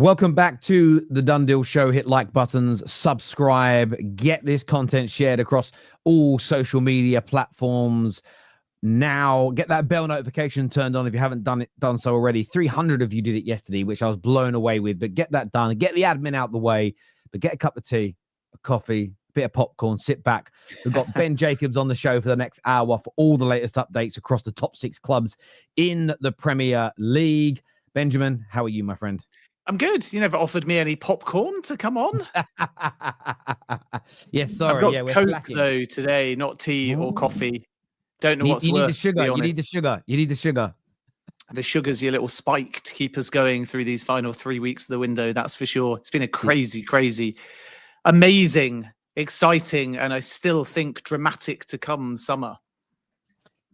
Welcome back to the Done Deal Show. Hit like buttons, subscribe, get this content shared across all social media platforms. Now, get that bell notification turned on if you haven't done so already. 300 of you did it yesterday, which I was blown away with. But get that done. Get the admin out the way. But get a cup of tea, a coffee, a bit of popcorn, sit back. We've got Ben Jacobs on the show for the next hour for all the latest updates across the top 6 clubs in the Premier League. Benjamin, how are you, my friend? I'm good. You never offered me any popcorn to come on. Yes, sorry. I've got yeah, we're Coke slacking though today, not tea or coffee. Don't know what's you worse. Need the sugar. You need the sugar. You need the sugar. The sugar's your little spike to keep us going through these final 3 weeks of the window. That's for sure. It's been a crazy, amazing, exciting, and I still think dramatic to come summer.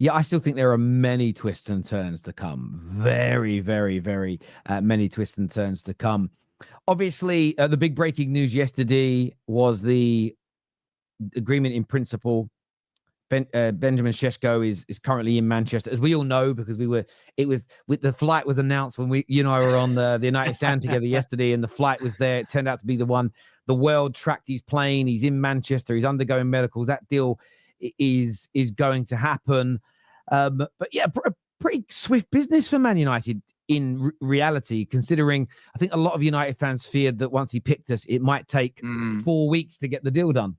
Yeah, I still think there are many twists and turns to come. Very many twists and turns to come. Obviously, the big breaking news yesterday was the agreement in principle. Benjamin Sesko is currently in Manchester, as we all know, because the flight was announced when you and I were on the United Stand together yesterday, and the flight was there. It turned out to be the one. The world tracked his plane. He's in Manchester. He's undergoing medicals. That deal is going to happen. But yeah, pretty swift business for Man United in reality, considering I think a lot of United fans feared that once he picked us, it might take 4 weeks to get the deal done.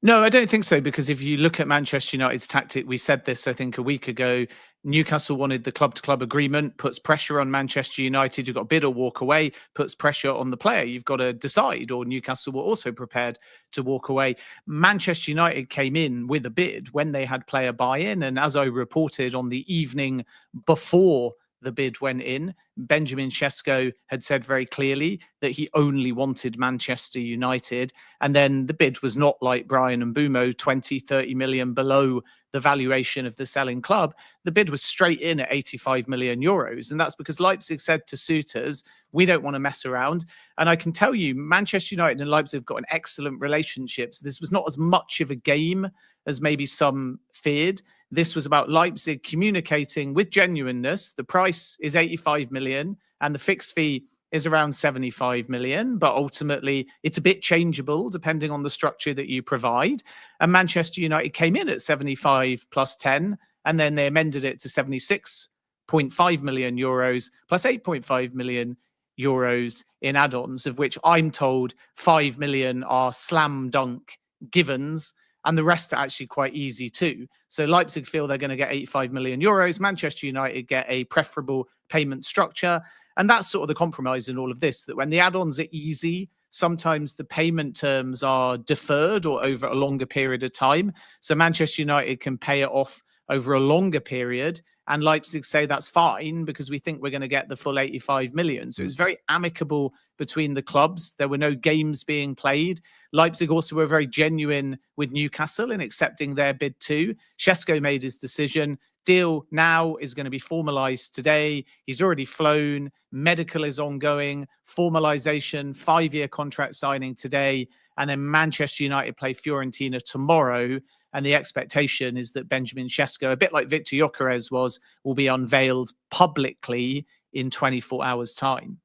No, I don't think so, because if you look at Manchester United's tactic, we said this, I think, a week ago. Newcastle wanted the club-to-club agreement, puts pressure on Manchester United. You've got to bid or walk away, puts pressure on the player. You've got to decide, or Newcastle were also prepared to walk away. Manchester United came in with a bid when they had player buy-in. And as I reported on the evening before the bid went in, Benjamin Sesko had said very clearly that he only wanted Manchester United. And then the bid was not like Brian and Bumo, 20-30 million below the valuation of the selling club. The bid was straight in at 85 million euros. And that's because Leipzig said to suitors, we don't want to mess around. And I can tell you, Manchester United and Leipzig have got an excellent relationship. So this was not as much of a game as maybe some feared. This was about Leipzig communicating with genuineness. The price is 85 million and the fixed fee is around 75 million, but ultimately it's a bit changeable depending on the structure that you provide. And Manchester United came in at 75 plus 10, and then they amended it to 76.5 million euros plus 8.5 million euros in add-ons, of which I'm told 5 million are slam dunk givens, and the rest are actually quite easy too. So Leipzig feel they're going to get 85 million euros. Manchester United get a preferable payment structure. And that's sort of the compromise in all of this, that when the add-ons are easy, sometimes the payment terms are deferred or over a longer period of time. So Manchester United can pay it off over a longer period. And Leipzig say that's fine because we think we're going to get the full 85 million. So it was very amicable between the clubs. There were no games being played. Leipzig also were very genuine with Newcastle in accepting their bid too. Sesko made his decision. Deal now is going to be formalized today. He's already flown. Medical is ongoing. Formalization, 5-year contract signing today. And then Manchester United play Fiorentina tomorrow. And the expectation is that Benjamin Sesko, a bit like Victor Gyökeres was, will be unveiled publicly in 24 hours' time.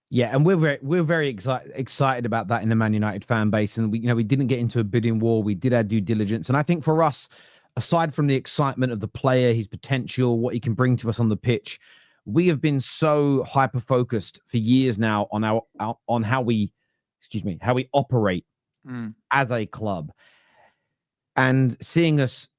Yeah, and we're very excited about that in the Man United fan base. And we didn't get into a bidding war. We did our due diligence. And I think for us, aside from the excitement of the player, his potential, what he can bring to us on the pitch, we have been so hyper focused for years now on how we operate as a club. And seeing us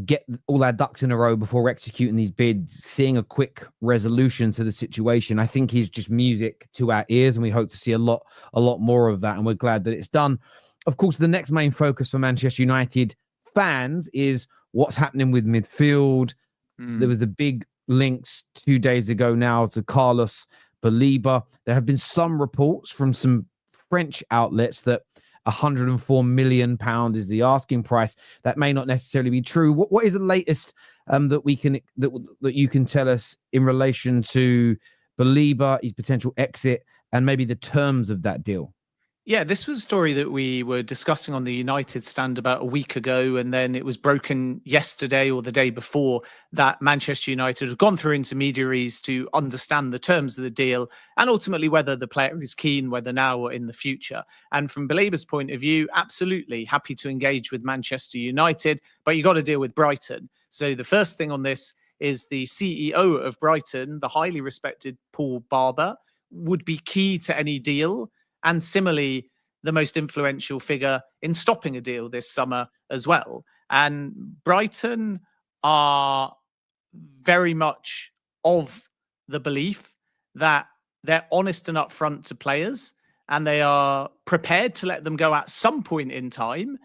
get all our ducks in a row before executing these bids, seeing a quick resolution to the situation, I think is just music to our ears, and we hope to see a lot more of that, and we're glad that it's done. Of course, the next main focus for Manchester United fans is what's happening with midfield. There was the big links 2 days ago now to Carlos Baleba. There have been some reports from some French outlets that £104 million is the asking price. That may not necessarily be true. What is the latest that you can tell us in relation to Baleba, his potential exit, and maybe the terms of that deal? Yeah, this was a story that we were discussing on the United stand about a week ago, and then it was broken yesterday or the day before that Manchester United had gone through intermediaries to understand the terms of the deal and ultimately whether the player is keen, whether now or in the future. And from Baleba's point of view, absolutely happy to engage with Manchester United, but you got to deal with Brighton. So the first thing on this is the CEO of Brighton, the highly respected Paul Barber, would be key to any deal. And similarly, the most influential figure in stopping a deal this summer as well. And Brighton are very much of the belief that they're honest and upfront to players and they are prepared to let them go at some point in time,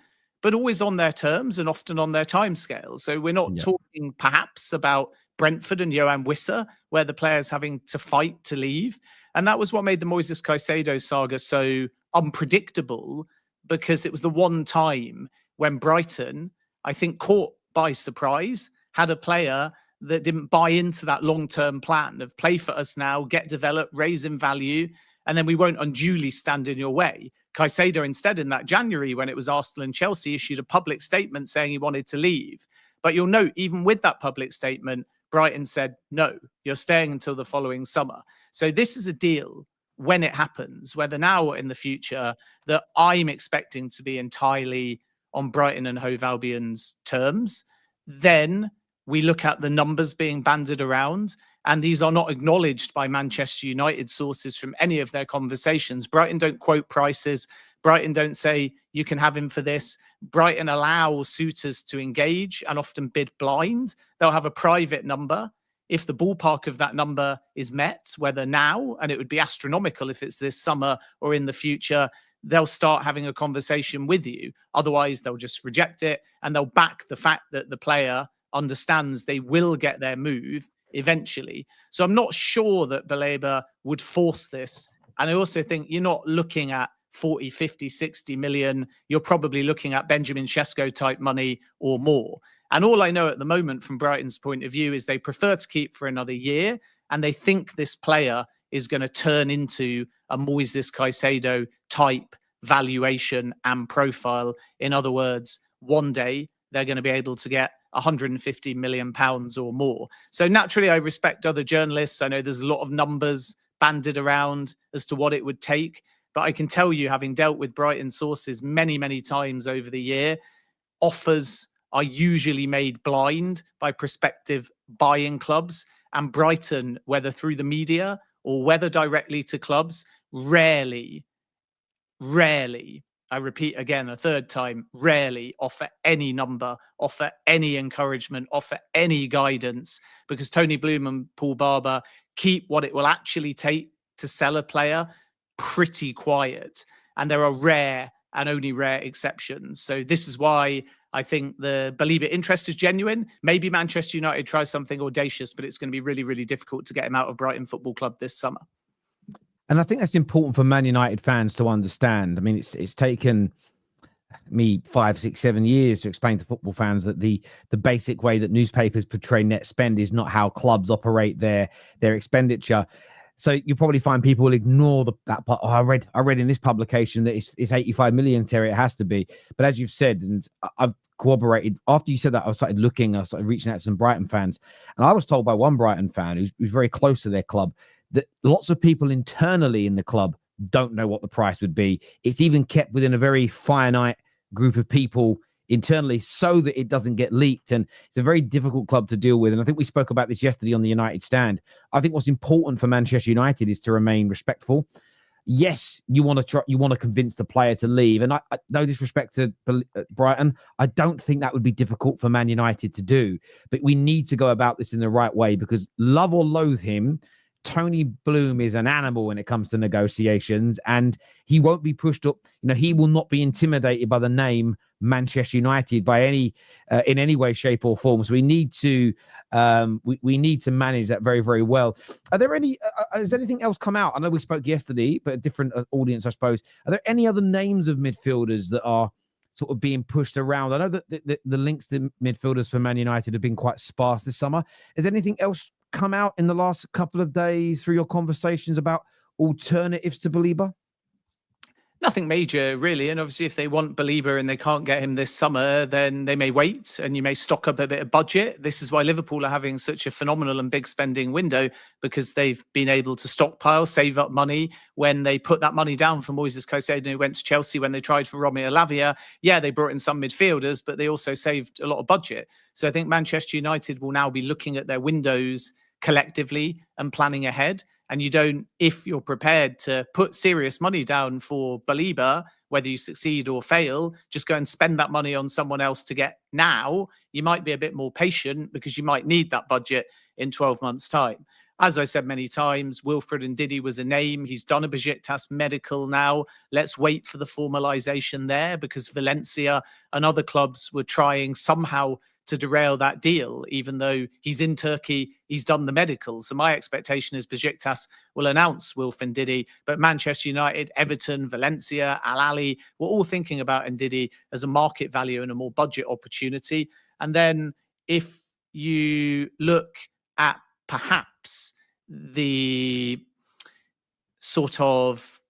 but always on their terms and often on their timescales. So we're not talking perhaps about Brentford and Johan Wissa, where the player's having to fight to leave. And that was what made the Moises Caicedo saga so unpredictable, because it was the one time when Brighton, I think, caught by surprise, had a player that didn't buy into that long-term plan of play for us now, get developed, raise in value, and then we won't unduly stand in your way. Caicedo instead in that January, when it was Arsenal and Chelsea, issued a public statement saying he wanted to leave. But you'll note, even with that public statement, Brighton said, no, you're staying until the following summer. So this is a deal, when it happens, whether now or in the future, that I'm expecting to be entirely on Brighton and Hove Albion's terms. Then we look at the numbers being banded around, and these are not acknowledged by Manchester United sources from any of their conversations. Brighton don't quote prices. Brighton don't say, you can have him for this. Brighton allow suitors to engage and often bid blind. They'll have a private number. If the ballpark of that number is met, whether now, and it would be astronomical if it's this summer or in the future, they'll start having a conversation with you. Otherwise, they'll just reject it, and they'll back the fact that the player understands they will get their move eventually. So I'm not sure that Baleba would force this. And I also think you're not looking at 40, 50, 60 million. You're probably looking at Benjamin Sesko type money or more. And all I know at the moment from Brighton's point of view is they prefer to keep for another year, and they think this player is going to turn into a Moises Caicedo type valuation and profile. In other words, one day they're going to be able to get 150 million pounds or more. So naturally, I respect other journalists. I know there's a lot of numbers banded around as to what it would take. But I can tell you, having dealt with Brighton sources many, many times over the year, offers are usually made blind by prospective buying clubs. And Brighton, whether through the media or whether directly to clubs, rarely, I repeat again a third time, rarely offer any number, offer any encouragement, offer any guidance, because Tony Bloom and Paul Barber keep what it will actually take to sell a player pretty quiet. And there are rare and only rare exceptions. So this is why I think the Baleba interest is genuine. Maybe Manchester United tries something audacious, but it's going to be really, really difficult to get him out of Brighton Football Club this summer. And I think that's important for Man United fans to understand. I mean, it's taken me 5, 6, 7 years to explain to football fans that the basic way that newspapers portray net spend is not how clubs operate their expenditure. So you probably find people will ignore that part. Oh, I read in this publication that it's 85 million, Terry. It has to be. But as you've said, and I've corroborated, after you said that, I started reaching out to some Brighton fans. And I was told by one Brighton fan who's very close to their club that lots of people internally in the club don't know what the price would be. It's even kept within a very finite group of people internally so that it doesn't get leaked. And it's a very difficult club to deal with. And I think we spoke about this yesterday on the United stand. I think what's important for Manchester United is to remain respectful. Yes, you want to convince the player to leave. And I no disrespect to Brighton, I don't think that would be difficult for Man United to do. But we need to go about this in the right way, because love or loathe him, Tony Bloom is an animal when it comes to negotiations, and he won't be pushed up. He will not be intimidated by the name Manchester United by in any way, shape, or form. So we need to we need to manage that very, very well. Are there any? Has anything else come out? I know we spoke yesterday, but a different audience, I suppose. Are there any other names of midfielders that are sort of being pushed around? I know that the links to midfielders for Man United have been quite sparse this summer. Has anything else come out in the last couple of days through your conversations about alternatives to Baleba? Nothing major, really. And obviously, if they want Baleba and they can't get him this summer, then they may wait and you may stock up a bit of budget. This is why Liverpool are having such a phenomenal and big spending window, because they've been able to stockpile, save up money when they put that money down for Moises Caicedo, who went to Chelsea when they tried for Romeo Lavia. Yeah, they brought in some midfielders, but they also saved a lot of budget. So I think Manchester United will now be looking at their windows collectively and planning ahead. And you don't, if you're prepared to put serious money down for Baleba, whether you succeed or fail, just go and spend that money on someone else to get now. You might be a bit more patient because you might need that budget in 12 months' time. As I said many times, Wilfred Ndidi was a name. He's done a Besiktas medical now. Let's wait for the formalization there, because Valencia and other clubs were trying somehow to derail that deal, even though he's in Turkey, he's done the medical. So my expectation is Besiktas will announce Wilfred Ndidi, but Manchester United, Everton, Valencia, Al Ahly, we're all thinking about Ndidi as a market value and a more budget opportunity. And then if you look at perhaps the sort of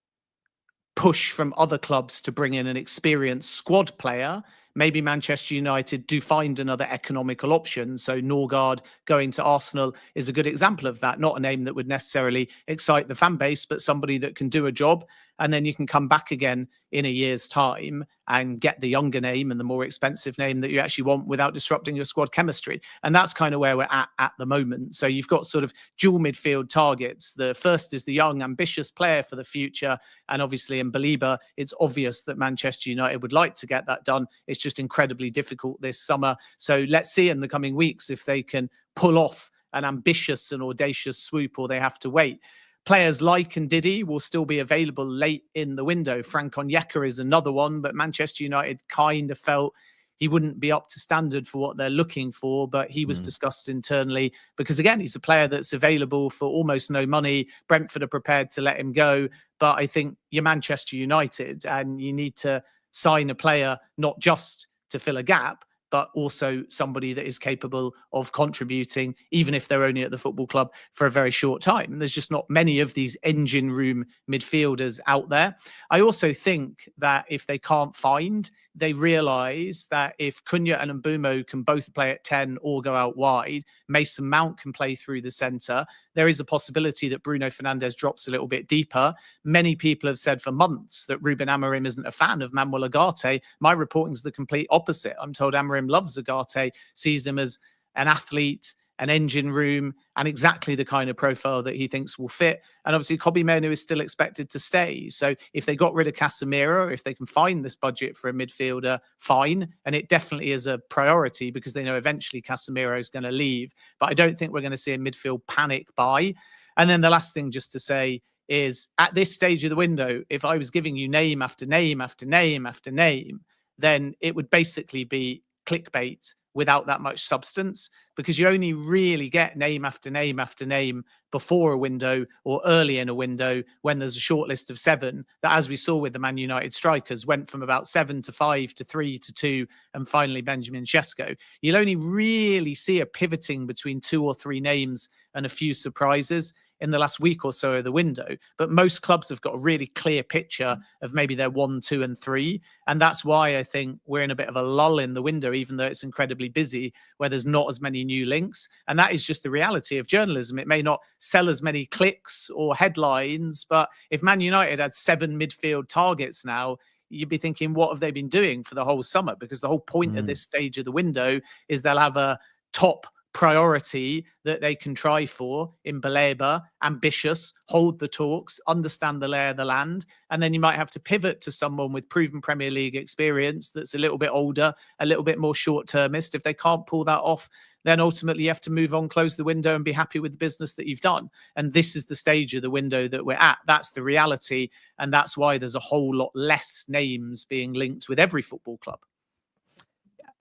push from other clubs to bring in an experienced squad player, maybe Manchester United do find another economical option. So Norgard going to Arsenal is a good example of that. Not a name that would necessarily excite the fan base, but somebody that can do a job. And then you can come back again in a year's time and get the younger name and the more expensive name that you actually want without disrupting your squad chemistry. And that's kind of where we're at the moment. So you've got sort of dual midfield targets. The first is the young, ambitious player for the future. And obviously in Baleba, it's obvious that Manchester United would like to get that done. It's just incredibly difficult this summer. So let's see in the coming weeks if they can pull off an ambitious and audacious swoop, or they have to wait. Players like Ndidi will still be available late in the window. Frank Onyeka is another one, but Manchester United kind of felt he wouldn't be up to standard for what they're looking for, but he was discussed internally because, again, he's a player that's available for almost no money. Brentford are prepared to let him go, but I think you're Manchester United and you need to sign a player not just to fill a gap, but also somebody that is capable of contributing, even if they're only at the football club for a very short time. And there's just not many of these engine room midfielders out there. I also think that if they can't find, they realise that if Cunha and Mbeumo can both play at 10 or go out wide, Mason Mount can play through the centre, there is a possibility that Bruno Fernandes drops a little bit deeper. Many people have said for months that Ruben Amorim isn't a fan of Manuel Ugarte. My reporting is the complete opposite. I'm told Amorim loves Ugarte, sees him as an athlete, an engine room, and exactly the kind of profile that he thinks will fit. And obviously, Kobbie Mainoo is still expected to stay. So if they got rid of Casemiro, if they can find this budget for a midfielder, fine. And it definitely is a priority because they know eventually Casemiro is going to leave. But I don't think we're going to see a midfield panic buy. And then the last thing just to say is, at this stage of the window, if I was giving you name after name after name after name, then it would basically be clickbait without that much substance, because you only really get name after name after name before a window or early in a window when there's a short list of 7 that, as we saw with the Man United strikers, went from about 7 to 5 to 3 to 2 and finally Benjamin Sesko. You'll only really see a pivoting between 2 or 3 names and a few surprises in the last week or so of the window. But most clubs have got a really clear picture of maybe their 1, 2 and 3. And that's why I think we're in a bit of a lull in the window, even though it's incredibly busy, where there's not as many new links. And that is just the reality of journalism. It may not sell as many clicks or headlines, but if Man United had 7 midfield targets now, you'd be thinking, what have they been doing for the whole summer? Because the whole point at this stage of the window is they'll have a top priority that they can try for in Baleba, ambitious, hold the talks, understand the lay of the land. And then you might have to pivot to someone with proven Premier League experience that's a little bit older, a little bit more short-termist. If they can't pull that off, then ultimately you have to move on, close the window and be happy with the business that you've done. And this is the stage of the window that we're at. That's the reality. And that's why there's a whole lot less names being linked with every football club.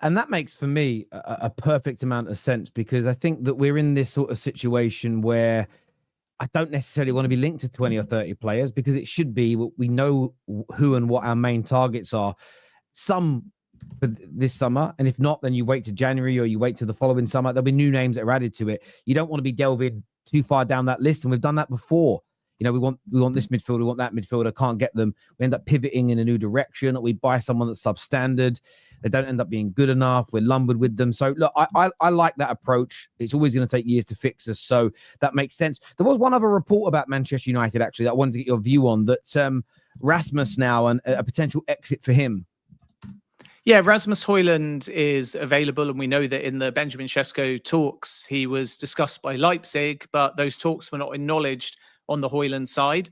And that makes, for me, a perfect amount of sense, because I think that we're in this sort of situation where I don't necessarily want to be linked to 20 or 30 players, because it should be, we know who and what our main targets are. Some for this summer, and if not, then you wait to January or you wait to the following summer. There'll be new names that are added to it. You don't want to be delving too far down that list, and we've done that before. we want this midfielder, we want that midfielder, can't get them. We end up pivoting in a new direction, or we buy someone that's substandard. They don't end up being good enough. We're lumbered with them. So look, I like that approach. It's always going to take years to fix us, so that makes sense. There was one other report about Manchester United actually that I wanted to get your view on. That Rasmus now and a potential exit for him. Yeah, Rasmus Højlund is available, and we know that in the Benjamin Sesko talks, he was discussed by Leipzig, but those talks were not acknowledged on the Højlund side.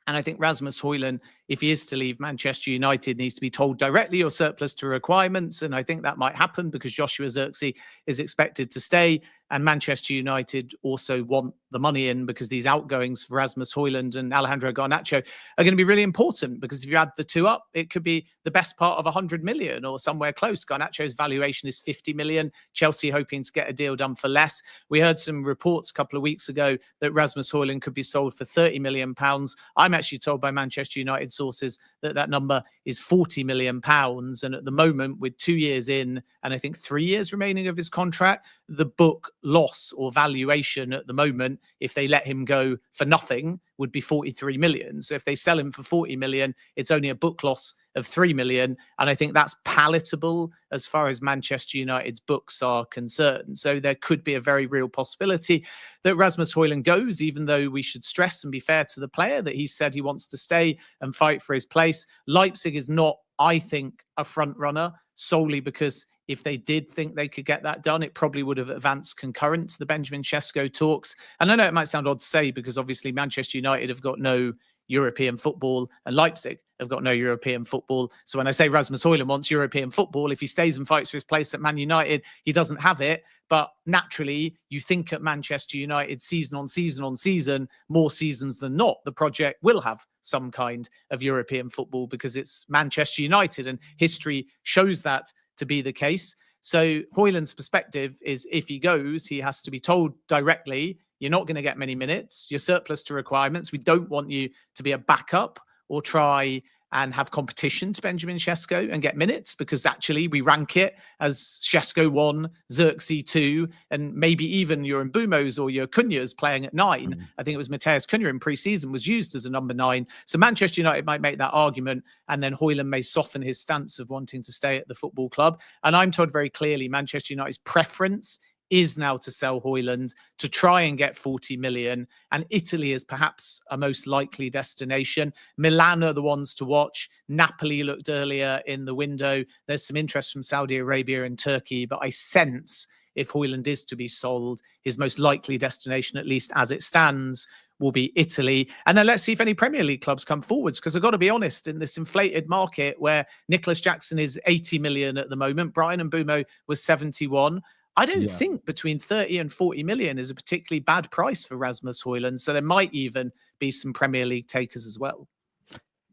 And I think Rasmus Højlund, if he is to leave Manchester United, needs to be told directly or surplus to requirements. And I think that might happen because Joshua Zirkzee is expected to stay. And Manchester United also want the money in because these outgoings for Rasmus Højlund and Alejandro Garnacho are going to be really important, because if you add the two up, it could be the best part of 100 million or somewhere close. Garnacho's valuation is 50 million. Chelsea hoping to get a deal done for less. We heard some reports a couple of weeks ago that Rasmus Højlund could be sold for 30 million pounds. I'm actually told by Manchester United sources that that number is 40 million pounds. And at the moment, with 2 years in and I think 3 years remaining of his contract, the book loss or valuation at the moment, if they let him go for nothing, would be 43 million. So if they sell him for 40 million, it's only a book loss of 3 million. And I think that's palatable as far as Manchester United's books are concerned. So there could be a very real possibility that Rasmus Højlund goes, even though we should stress and be fair to the player that he said he wants to stay and fight for his place. Leipzig is not, I think, a front runner solely because if they did think they could get that done, it probably would have advanced concurrent to the Benjamin Sesko talks. And I know it might sound odd to say because obviously Manchester United have got no European football and Leipzig have got no European football. So when I say Rasmus Højlund wants European football, if he stays and fights for his place at Man United, he doesn't have it. But naturally, you think at Manchester United season on season on season, more seasons than not, the project will have some kind of European football because it's Manchester United and history shows that to be the case. So Højlund's perspective is if he goes, he has to be told directly, you're not going to get many minutes. You're surplus to requirements. We don't want you to be a backup or try and have competition to Benjamin Sesko and get minutes, because actually we rank it as Sesko 1, Zirkzee 2, and maybe even your Mbumos or your Cunha's playing at 9. I think it was Mateus Cunha in pre-season was used as a number 9. So Manchester United might make that argument, and then Højlund may soften his stance of wanting to stay at the football club. And I'm told very clearly Manchester United's preference is now to sell Højlund to try and get 40 million. And Italy is perhaps a most likely destination. Milan are the ones to watch. Napoli looked earlier in the window. There's some interest from Saudi Arabia and Turkey, but I sense if Højlund is to be sold, his most likely destination, at least as it stands, will be Italy. And then let's see if any Premier League clubs come forwards, because I've got to be honest, in this inflated market where Nicholas Jackson is 80 million at the moment, Brian Mbeumo was 71. I don't think between 30 and 40 million is a particularly bad price for Rasmus Højlund. So there might even be some Premier League takers as well.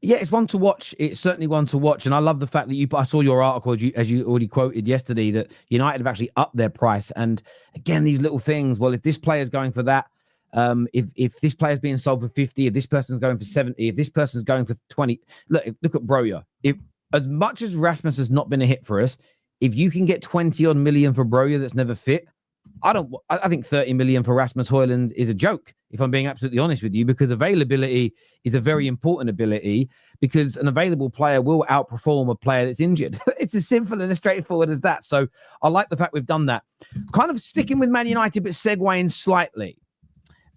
Yeah, it's one to watch. It's certainly one to watch. And I love the fact that I saw your article, as you already quoted yesterday, that United have actually upped their price. And again, these little things, well, if this player's going for that, if this player's being sold for 50, if this person's going for 70, if this person's going for 20, look at Broja. If as much as Rasmus has not been a hit for us, if you can get 20 odd million for Broja that's never fit, I think 30 million for Rasmus Højlund is a joke, if I'm being absolutely honest with you, because availability is a very important ability, because an available player will outperform a player that's injured. It's as simple and as straightforward as that. So I like the fact we've done that. Kind of sticking with Man United, but segueing slightly.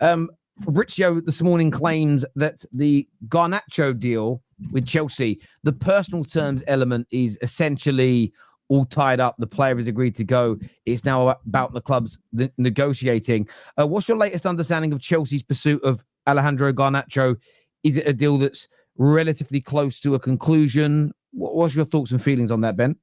Fabrizio this morning claims that the Garnacho deal with Chelsea, the personal terms element is essentially all tied up. The player has agreed to go. It's now about the clubs negotiating. What's your latest understanding of Chelsea's pursuit of Alejandro Garnacho? Is it a deal that's relatively close to a conclusion? What's your thoughts and feelings on that, Ben?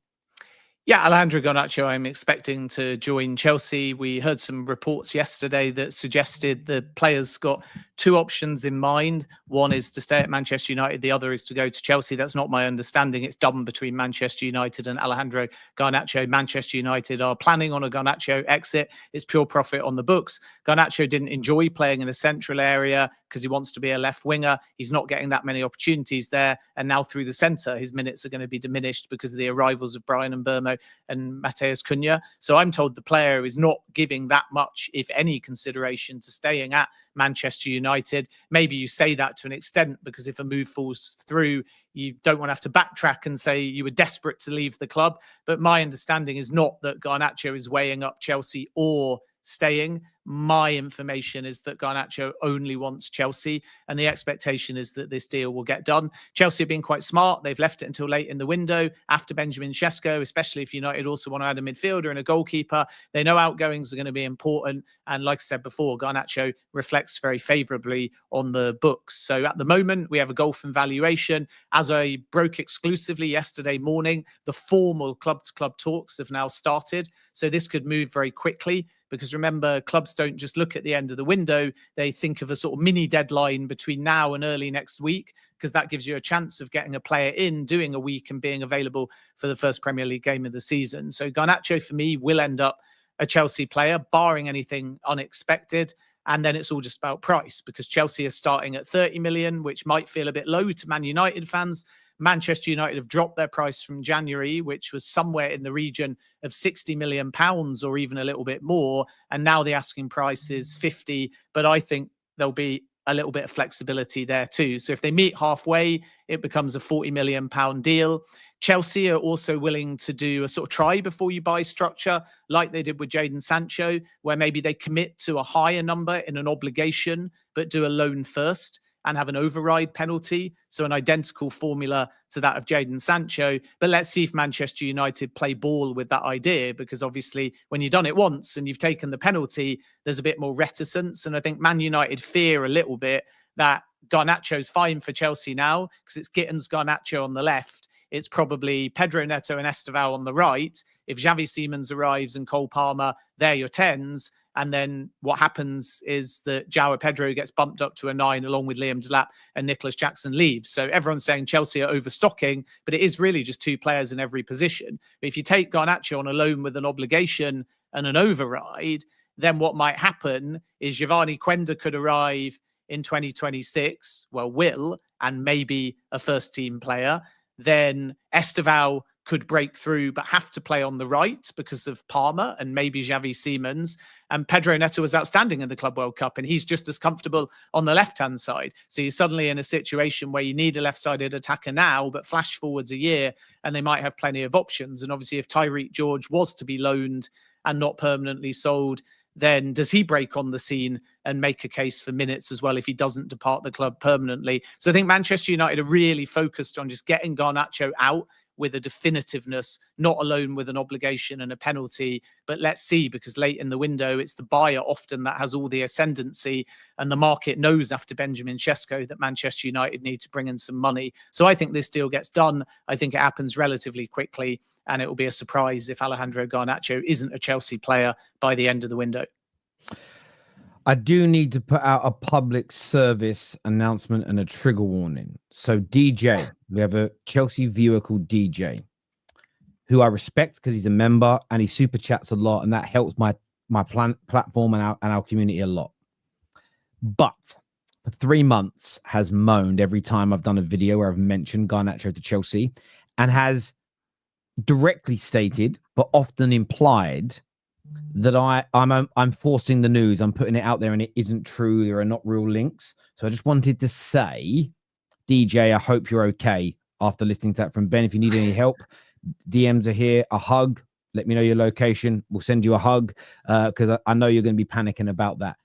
Yeah, Alejandro Garnacho, I'm expecting to join Chelsea. We heard some reports yesterday that suggested the player's got two options in mind. One is to stay at Manchester United. The other is to go to Chelsea. That's not my understanding. It's done between Manchester United and Alejandro Garnacho. Manchester United are planning on a Garnacho exit. It's pure profit on the books. Garnacho didn't enjoy playing in the central area because he wants to be a left winger. He's not getting that many opportunities there. And now through the centre, his minutes are going to be diminished because of the arrivals of Brian Mbeumo and Mateus Cunha. So I'm told the player is not giving that much, if any, consideration to staying at Manchester United. Maybe you say that to an extent because if a move falls through, you don't want to have to backtrack and say you were desperate to leave the club. But my understanding is not that Garnacho is weighing up Chelsea or staying. My information is that Garnacho only wants Chelsea, and the expectation is that this deal will get done. Chelsea have been quite smart. They've left it until late in the window after Benjamin Sesko, especially if United also want to add a midfielder and a goalkeeper. They know outgoings are going to be important. And like I said before, Garnacho reflects very favourably on the books. So at the moment, we have a golf and valuation. As I broke exclusively yesterday morning, the formal club-to-club talks have now started. So this could move very quickly because remember, clubs don't just look at the end of the window. They think of a sort of mini deadline between now and early next week, because that gives you a chance of getting a player in, doing a week and being available for the first Premier League game of the season. So Garnacho, for me, will end up a Chelsea player, barring anything unexpected. And then it's all just about price, because Chelsea is starting at 30 million, which might feel a bit low to Man United fans. Manchester United have dropped their price from January, which was somewhere in the region of £60 million or even a little bit more. And now the asking price is 50. But I think there'll be a little bit of flexibility there too. So if they meet halfway, it becomes a £40 million deal. Chelsea are also willing to do a sort of try before you buy structure, like they did with Jadon Sancho, where maybe they commit to a higher number in an obligation, but do a loan first and have an override penalty. So an identical formula to that of Jadon Sancho. But let's see if Manchester United play ball with that idea, because obviously when you've done it once and you've taken the penalty, there's a bit more reticence. And I think Man United fear a little bit that Garnacho's fine for Chelsea now, because it's Gittins, Garnacho on the left. It's probably Pedro Neto and Esteval on the right. If Xavi Simons arrives and Cole Palmer, they're your 10s. And then what happens is that João Pedro gets bumped up to a 9 along with Liam Delap, and Nicholas Jackson leaves. So everyone's saying Chelsea are overstocking, but it is really just 2 players in every position. But if you take Garnacho on a loan with an obligation and an override, then what might happen is Giovanni Quenda could arrive in 2026, well, will, and maybe a first team player. Then Esteval could break through, but have to play on the right because of Palmer and maybe Xavi Simons. And Pedro Neto was outstanding in the Club World Cup, and he's just as comfortable on the left-hand side. So you're suddenly in a situation where you need a left-sided attacker now, but flash forwards a year, and they might have plenty of options. And obviously, if Tyreek George was to be loaned and not permanently sold, then does he break on the scene and make a case for minutes as well if he doesn't depart the club permanently? So I think Manchester United are really focused on just getting Garnacho out with a definitiveness, not alone with an obligation and a penalty. But let's see, because late in the window, it's the buyer often that has all the ascendancy, and the market knows after Benjamin Sesko that Manchester United need to bring in some money. So I think this deal gets done. I think it happens relatively quickly, and it will be a surprise if Alejandro Garnacho isn't a Chelsea player by the end of the window. I do need to put out a public service announcement and a trigger warning. So DJ, we have a Chelsea viewer called DJ, who I respect because he's a member and he super chats a lot, and that helps my platform and our community a lot. But for 3 months has moaned every time I've done a video where I've mentioned Garnacho to Chelsea, and has directly stated, but often implied, that I'm forcing the news. I'm putting it out there and it isn't true. There are not real links. So I just wanted to say, DJ, I hope you're okay after listening to that from Ben. If you need any help, DMs are here. A hug. Let me know your location. We'll send you a hug because I know you're going to be panicking about that.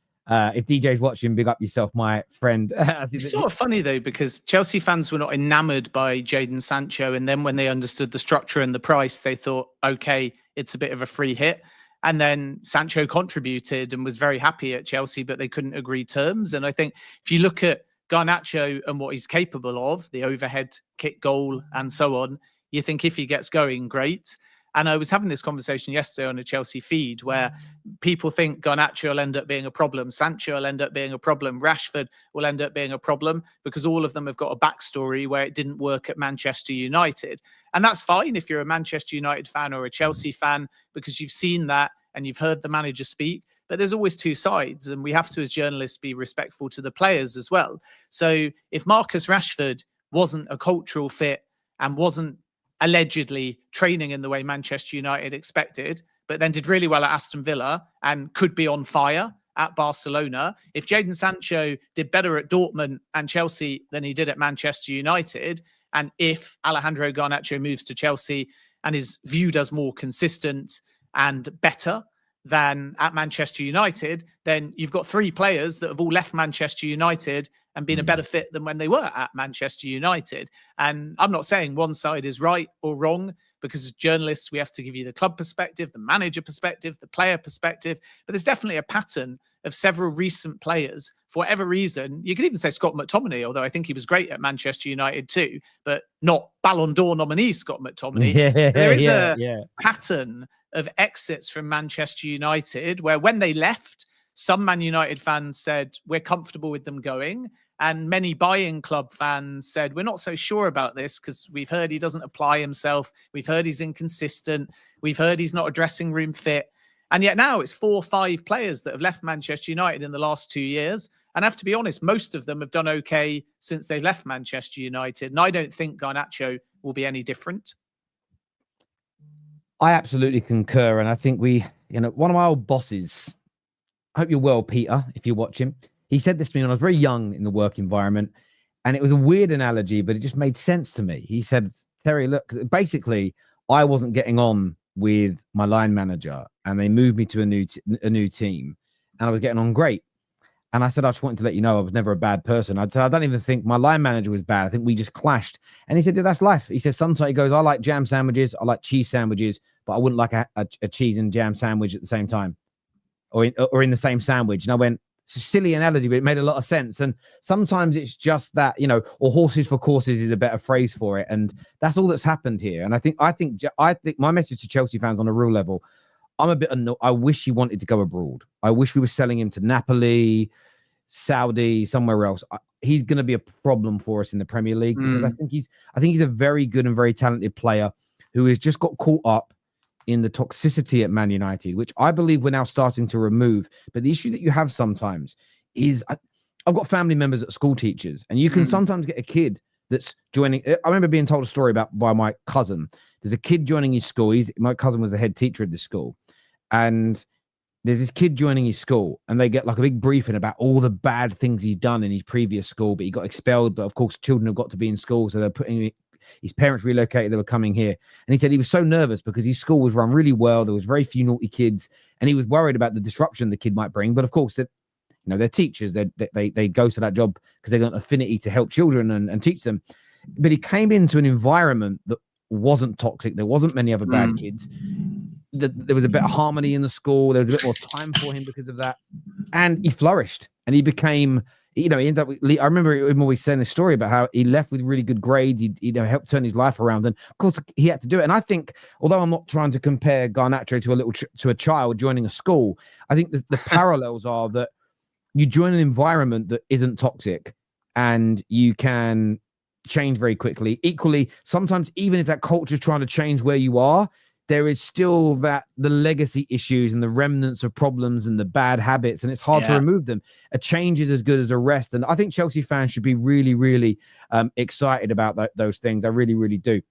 If DJ's watching, big up yourself, my friend. It's sort of funny, though, because Chelsea fans were not enamored by Jadon Sancho. And then when they understood the structure and the price, they thought, okay, it's a bit of a free hit. And then Sancho contributed and was very happy at Chelsea, but they couldn't agree terms. And I think if you look at Garnacho and what he's capable of, the overhead kick goal and so on, you think if he gets going, great. And I was having this conversation yesterday on a Chelsea feed where people think Garnacho will end up being a problem, Sancho will end up being a problem, Rashford will end up being a problem, because all of them have got a backstory where it didn't work at Manchester United. And that's fine if you're a Manchester United fan or a Chelsea fan, because you've seen that and you've heard the manager speak. But there's always 2 sides, and we have to, as journalists, be respectful to the players as well. So if Marcus Rashford wasn't a cultural fit and wasn't allegedly training in the way Manchester United expected, but then did really well at Aston Villa and could be on fire at Barcelona. If Jadon Sancho did better at Dortmund and Chelsea than he did at Manchester United, and if Alejandro Garnacho moves to Chelsea and is viewed as more consistent and better than at Manchester United, then you've got 3 players that have all left Manchester United and been a better fit than when they were at Manchester United. And I'm not saying one side is right or wrong, because as journalists, we have to give you the club perspective, the manager perspective, the player perspective. But there's definitely a pattern of several recent players, for whatever reason. You could even say Scott McTominay, although I think he was great at Manchester United too, but not Ballon d'Or nominee Scott McTominay. There is a pattern of exits from Manchester United where when they left, some Man United fans said, we're comfortable with them going. And many buying club fans said, we're not so sure about this because we've heard he doesn't apply himself. We've heard he's inconsistent. We've heard he's not a dressing room fit. And yet now it's 4 or 5 players that have left Manchester United in the last 2 years. And I have to be honest, most of them have done okay since they left Manchester United. And I don't think Garnacho will be any different. I absolutely concur. And I think one of my old bosses, I hope you're well, Peter, if you watch him. He said this to me when I was very young in the work environment, and it was a weird analogy, but it just made sense to me. He said, Terry, look, basically, I wasn't getting on with my line manager, and they moved me to a new team, and I was getting on great. And I said, I just wanted to let you know I was never a bad person. I don't even think my line manager was bad. I think we just clashed. And he said, yeah, that's life. He said, sometimes he goes, I like jam sandwiches, I like cheese sandwiches, but I wouldn't like a cheese and jam sandwich at the same time, or in the same sandwich. And I went, it's a silly analogy, but it made a lot of sense. And sometimes it's just that, or horses for courses is a better phrase for it. And that's all that's happened here. And I think my message to Chelsea fans on a real level, I'm a bit annoyed. I wish he wanted to go abroad. I wish we were selling him to Napoli, Saudi, somewhere else. He's going to be a problem for us in the Premier League because I think he's a very good and very talented player who has just got caught up in the toxicity at Man United, which I believe we're now starting to remove. But the issue that you have sometimes is I've got family members at school teachers, and you can sometimes get a kid that's joining. I remember being told a story by my cousin. There's a kid joining his school. My cousin was the head teacher of this school, and there's this kid joining his school, and they get like a big briefing about all the bad things he's done in his previous school, but he got expelled. But of course, children have got to be in school, so they're putting his parents relocated, they were coming here. And he said he was so nervous because his school was run really well. There was very few naughty kids, and he was worried about the disruption the kid might bring. But of course, they're teachers. They go to that job because they've got an affinity to help children and teach them. But he came into an environment that wasn't toxic. There wasn't many other bad kids. There was a bit of harmony in the school. There was a bit more time for him because of that. And he flourished, and he became... he ended up with, I remember him always saying the story about how he left with really good grades. He helped turn his life around. And of course, he had to do it. And I think, although I'm not trying to compare Garnacho to a child joining a school, I think the parallels are that you join an environment that isn't toxic and you can change very quickly. Equally, sometimes even if that culture is trying to change where you are, there is still the legacy issues and the remnants of problems and the bad habits, and it's hard to remove them. A change is as good as a rest. And I think Chelsea fans should be really, really excited about those things. I really, really do.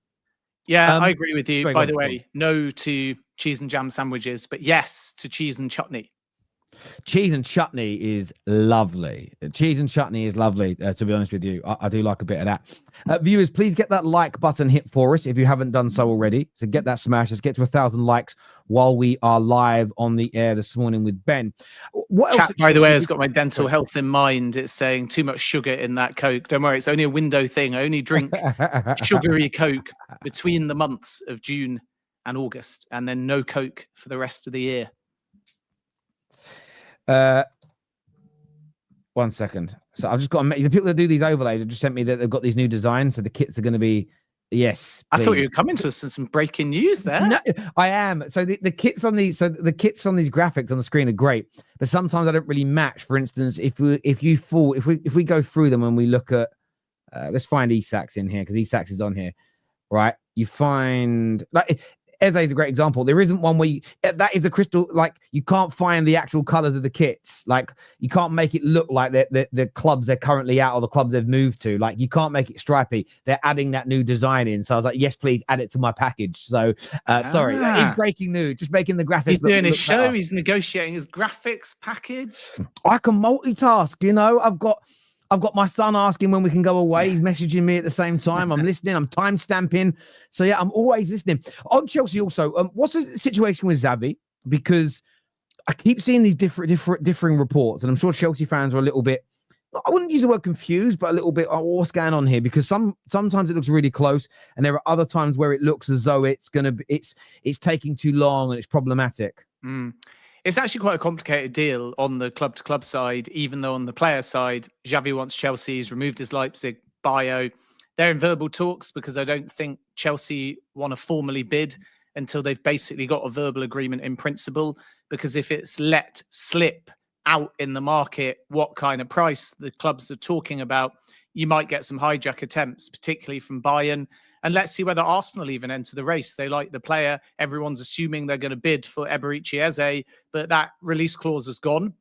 Yeah, I agree with you. By the way, no to cheese and jam sandwiches, but yes to cheese and chutney. Cheese and chutney is lovely. Cheese and chutney is lovely, to be honest with you. I do like a bit of that. Viewers, please get that like button hit for us if you haven't done so already. So get that smash. Let's get to 1,000 likes while we are live on the air this morning with Ben. What Chat, by the way, has got my dental health in mind. It's saying too much sugar in that Coke. Don't worry, it's only a window thing. I only drink sugary Coke between the months of June and August, and then no Coke for the rest of the year. 1 second. So I've just got the people that do these overlays have just sent me that they've got these new designs. So the kits are going to be, yes. Please. I thought you were coming to us with some breaking news there. No, I am. So the kits on these, the kits from these graphics on the screen are great, but sometimes I don't really match. For instance, if we go through them and we look at, let's find Isak's in here because Isak's is on here, right? You find Eze is a great example. There isn't one where that is a crystal, like you can't find the actual colors of the kits. Like you can't make it look like the clubs they're currently at or the clubs they've moved to. Like you can't make it stripy. They're adding that new design in. So I was like, yes, please add it to my package. So sorry, that is breaking news. Just making the graphics. He's doing his look show. better. He's negotiating his graphics package. I can multitask, you know. I've got my son asking when we can go away. He's messaging me at the same time. I'm listening. I'm time stamping. So yeah, I'm always listening. On Chelsea also, what's the situation with Xavi? Because I keep seeing these differing reports, and I'm sure Chelsea fans are a little bit, I wouldn't use the word confused, but a little bit, oh, what's going on here? Because sometimes it looks really close, and there are other times where it looks as though it's taking too long and it's problematic. It's actually quite a complicated deal on the club-to-club side, even though on the player side, Xavi wants Chelsea. He's removed his Leipzig bio. They're in verbal talks because I don't think Chelsea want to formally bid until they've basically got a verbal agreement in principle. Because if it's let slip out in the market what kind of price the clubs are talking about, you might get some hijack attempts, particularly from Bayern. And let's see whether Arsenal even enter the race. They like the player. Everyone's assuming they're going to bid for Eberechi Eze, but that release clause is gone.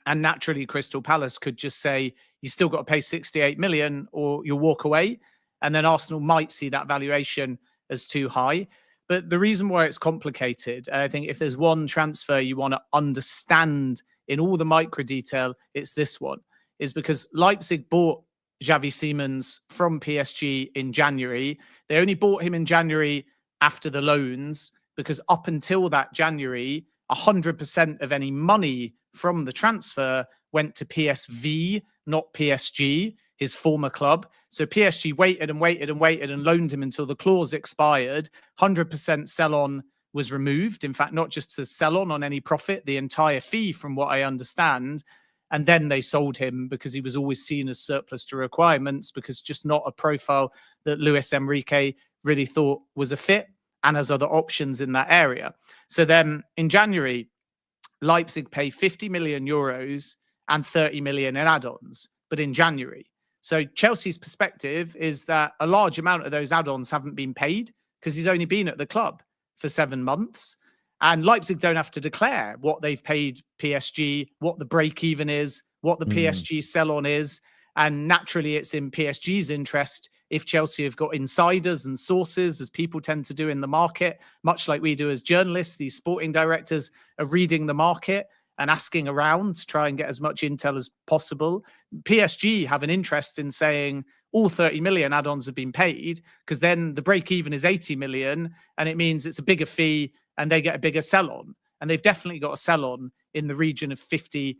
And naturally, Crystal Palace could just say, you still got to pay 68 million or you'll walk away. And then Arsenal might see that valuation as too high. But the reason why it's complicated, and I think if there's one transfer you want to understand in all the micro detail, it's this one, is because Leipzig bought Xavi Simons from PSG in January. They only bought him in January after the loans because up until that January, 100% of any money from the transfer went to PSV, not PSG, his former club. So PSG waited and waited and waited and loaned him until the clause expired. 100% sell-on was removed. In fact, not just to sell on any profit, the entire fee from what I understand. And then they sold him because he was always seen as surplus to requirements, because just not a profile that Luis Enrique really thought was a fit and has other options in that area. So then in January, Leipzig pay 50 million euros and 30 million in add-ons, but in January. So Chelsea's perspective is that a large amount of those add-ons haven't been paid because he's only been at the club for 7 months. And Leipzig don't have to declare what they've paid PSG, what the break even is, what the PSG sell on is. And naturally, it's in PSG's interest if Chelsea have got insiders and sources, as people tend to do in the market, much like we do as journalists. These sporting directors are reading the market and asking around to try and get as much intel as possible. PSG have an interest in saying all 30 million add-ons have been paid, because then the break even is 80 million and it means it's a bigger fee and they get a bigger sell-on. And they've definitely got a sell-on in the region of 50%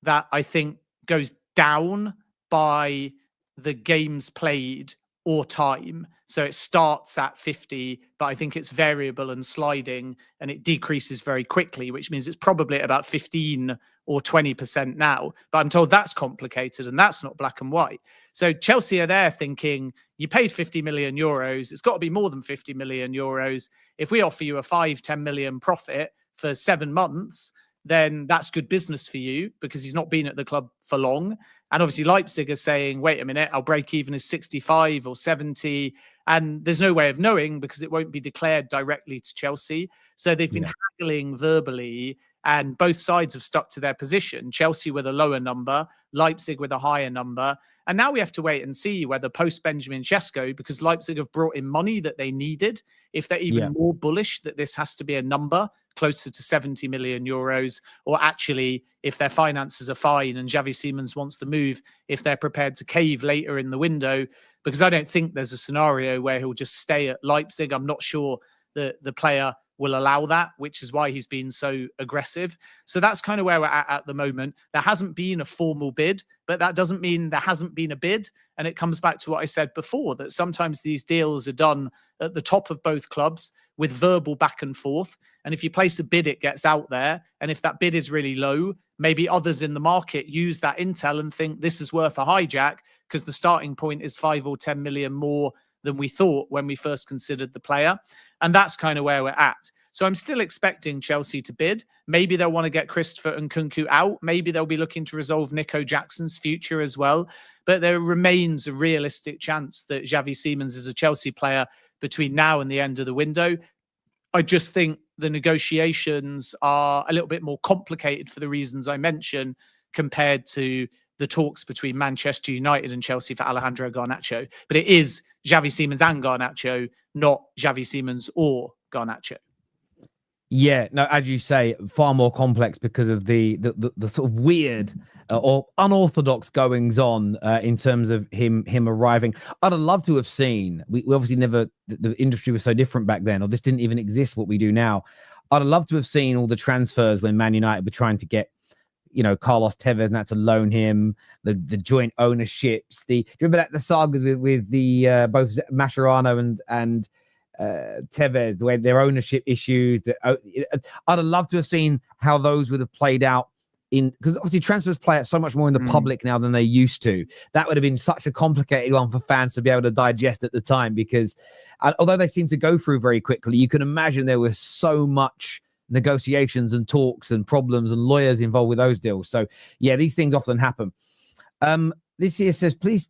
that I think goes down by the games played or time. So it starts at 50, but I think it's variable and sliding and it decreases very quickly, which means it's probably at about 15 or 20% now. But I'm told that's complicated and that's not black and white. So Chelsea are there thinking, you paid 50 million euros. It's got to be more than 50 million euros. If we offer you a 5-10 million profit for 7 months, then that's good business for you because he's not been at the club for long. And obviously Leipzig are saying, wait a minute, our break even is 65 or 70. And there's no way of knowing because it won't be declared directly to Chelsea. So they've been haggling verbally and both sides have stuck to their position. Chelsea with a lower number, Leipzig with a higher number. And now we have to wait and see whether post-Benjamin Sesko, because Leipzig have brought in money that they needed, if they're even more bullish that this has to be a number closer to 70 million euros, or actually if their finances are fine and Xavi Simons wants to move, if they're prepared to cave later in the window, because I don't think there's a scenario where he'll just stay at Leipzig. I'm not sure that the player will allow that, which is why he's been so aggressive. So that's kind of where we're at the moment. There hasn't been a formal bid, but that doesn't mean there hasn't been a bid. And it comes back to what I said before, that sometimes these deals are done at the top of both clubs with verbal back and forth. And if you place a bid, it gets out there. And if that bid is really low, maybe others in the market use that intel and think this is worth a hijack because the starting point is 5 or 10 million more than we thought when we first considered the player. And that's kind of where we're at. So I'm still expecting Chelsea to bid. Maybe they'll want to get Christopher Nkunku out. Maybe they'll be looking to resolve Nico Jackson's future as well. But there remains a realistic chance that Xavi Simons is a Chelsea player between now and the end of the window. I just think the negotiations are a little bit more complicated for the reasons I mentioned compared to the talks between Manchester United and Chelsea for Alejandro Garnacho. But it is Xavi Simons and Garnacho, not Xavi Simons or Garnacho. Yeah, no, as you say, far more complex because of the sort of weird or unorthodox goings on in terms of him arriving. I'd have loved to have seen. We obviously never. The industry was so different back then, or this didn't even exist. What we do now, I'd have loved to have seen all the transfers when Man United were trying to get, Carlos Tevez and had to loan him. The joint ownerships. Do you remember the sagas with the both Mascherano and Tevez, the way their ownership issues. I'd have loved to have seen how those would have played out because obviously transfers play out so much more in the public now than they used to. That would have been such a complicated one for fans to be able to digest at the time because although they seem to go through very quickly, you can imagine there was so much negotiations and talks and problems and lawyers involved with those deals. So yeah, these things often happen. This here says, please.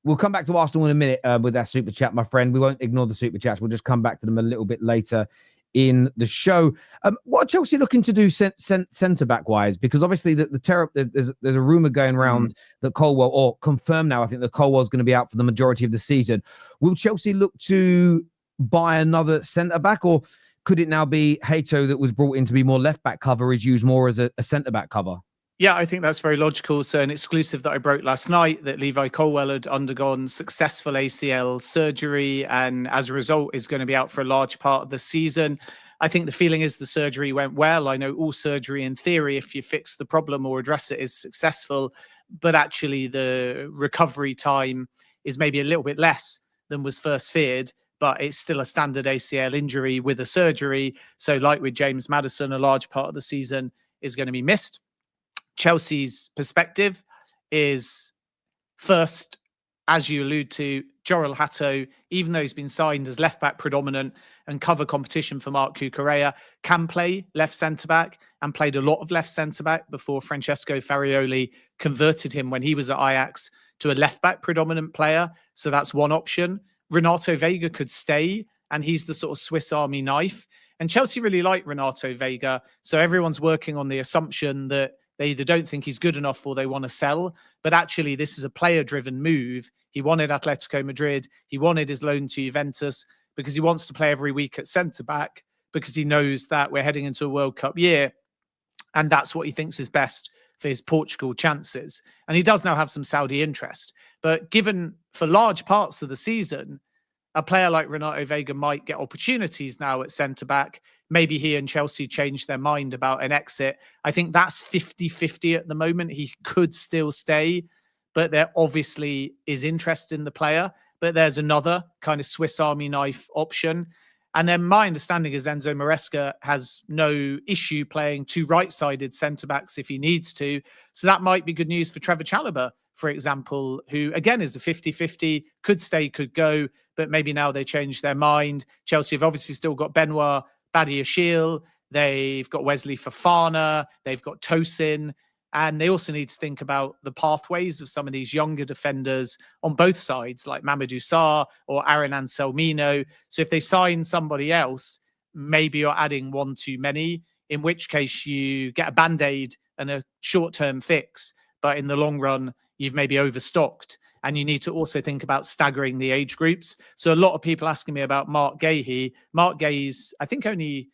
We'll come back to Arsenal in a minute with that super chat, my friend. We won't ignore the super chats. We'll just come back to them a little bit later in the show. What are Chelsea looking to do centre back wise? Because obviously there's a rumor going around that Colwill, or confirmed now, I think that Colwell's going to be out for the majority of the season. Will Chelsea look to buy another centre back, or could it now be Hato that was brought in to be more left back cover is used more as a centre back cover? Yeah, I think that's very logical. So an exclusive that I broke last night that Levi Colwill had undergone successful ACL surgery and as a result is going to be out for a large part of the season. I think the feeling is the surgery went well. I know all surgery in theory, if you fix the problem or address it, is successful, but actually the recovery time is maybe a little bit less than was first feared, but it's still a standard ACL injury with a surgery. So like with James Maddison, a large part of the season is going to be missed. Chelsea's perspective is first, as you allude to, Jorel Hato, even though he's been signed as left-back predominant and cover competition for Marc Cucurella, can play left centre-back and played a lot of left centre-back before Francesco Farioli converted him when he was at Ajax to a left-back predominant player. So that's one option. Renato Vega could stay, and he's the sort of Swiss Army knife. And Chelsea really like Renato Vega. So everyone's working on the assumption that they either don't think he's good enough or they want to sell. But actually, this is a player-driven move. He wanted Atletico Madrid. He wanted his loan to Juventus because he wants to play every week at centre-back because he knows that we're heading into a World Cup year. And that's what he thinks is best for his Portugal chances. And he does now have some Saudi interest. But given for large parts of the season, a player like Renato Vega might get opportunities now at centre-back. Maybe he and Chelsea change their mind about an exit. I think that's 50-50 at the moment. He could still stay, but there obviously is interest in the player. But there's another kind of Swiss Army knife option. And then my understanding is Enzo Maresca has no issue playing two right-sided centre-backs if he needs to. So that might be good news for Trevor Chalobah, for example, who, again, is a 50-50, could stay, could go, but maybe now they change their mind. Chelsea have obviously still got Benoit Badiashile, they've got Wesley Fofana, they've got Tosin, and they also need to think about the pathways of some of these younger defenders on both sides, like Mamadou Sarr or Aaron Anselmino. So if they sign somebody else, maybe you're adding one too many, in which case you get a band-aid and a short-term fix, but in the long run, you've maybe overstocked. And you need to also think about staggering the age groups. So a lot of people asking me about Marc Guéhi. Marc Guéhi's, I think, only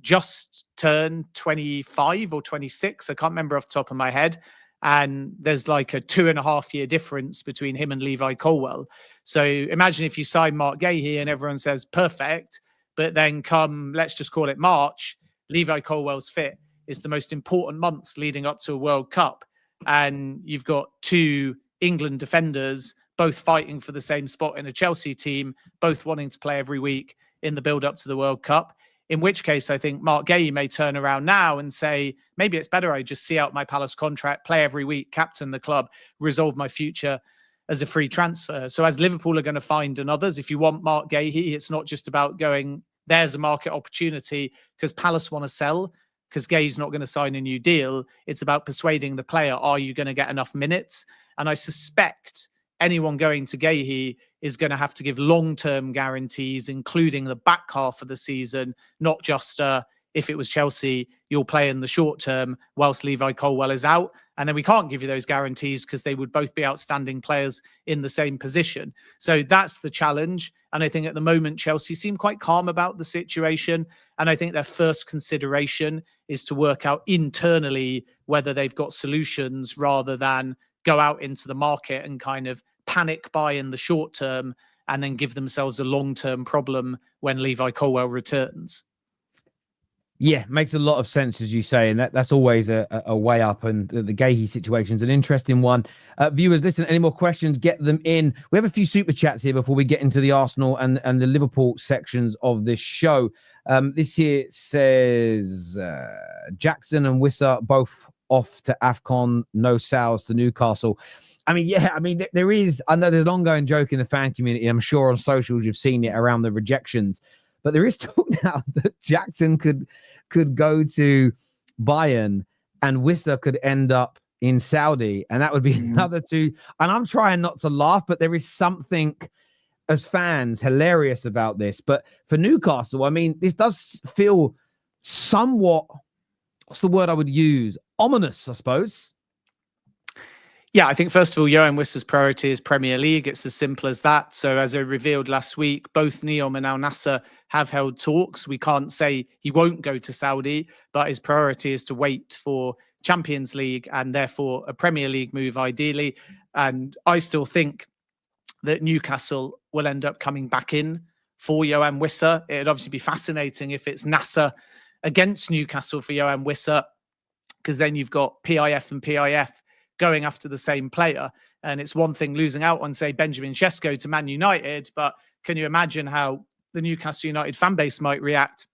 just turned 25 or 26. I can't remember off the top of my head. And there's like a 2.5-year difference between him and Levi Colwill. So imagine if you sign Marc Guéhi and everyone says perfect, but then come, let's just call it March, Levi Colwill's fit. It's the most important months leading up to a World Cup. And you've got two England defenders, both fighting for the same spot in a Chelsea team, both wanting to play every week in the build-up to the World Cup. In which case, I think Marc Guéhi may turn around now and say, maybe it's better I just see out my Palace contract, play every week, captain the club, resolve my future as a free transfer. So as Liverpool are going to find and others, if you want Marc Guéhi, it's not just about going, there's a market opportunity because Palace want to sell, because Guéhi's not going to sign a new deal. It's about persuading the player, are you going to get enough minutes? And I suspect anyone going to Guéhi is going to have to give long-term guarantees, including the back half of the season, not just if it was Chelsea, you'll play in the short term whilst Levi Colwill is out. And then we can't give you those guarantees because they would both be outstanding players in the same position. So that's the challenge. And I think at the moment, Chelsea seem quite calm about the situation. And I think their first consideration is to work out internally whether they've got solutions rather than go out into the market and kind of panic buy in the short term and then give themselves a long-term problem when Levi Colwill returns. Yeah, makes a lot of sense, as you say, and that's always a way up. And the Gahey situation is an interesting one. Viewers, listen, any more questions, get them in. We have a few super chats here before we get into the Arsenal and the Liverpool sections of this show. This here says, Jackson and Wissa both off to AFCON, no sales to Newcastle. I mean, yeah, I mean, there is, I know there's an ongoing joke in the fan community. I'm sure on socials you've seen it around the rejections. But there is talk now that Jackson could go to Bayern and Wissa could end up in Saudi. And that would be another two. And I'm trying not to laugh, but there is something as fans hilarious about this. But for Newcastle, I mean, this does feel somewhat, what's the word I would use? Ominous, I suppose. Yeah, I think first of all, Johan Wissa's priority is Premier League. It's as simple as that. So as I revealed last week, both Neom and Al Nassr have held talks. We can't say he won't go to Saudi, but his priority is to wait for Champions League and therefore a Premier League move ideally. And I still think that Newcastle will end up coming back in for Johan Wissa. It'd obviously be fascinating if it's Nassr against Newcastle for Johan Wissa, because then you've got PIF and PIF going after the same player. And it's one thing losing out on, say, Benjamin Sesko to Man United, but can you imagine how the Newcastle United fan base might react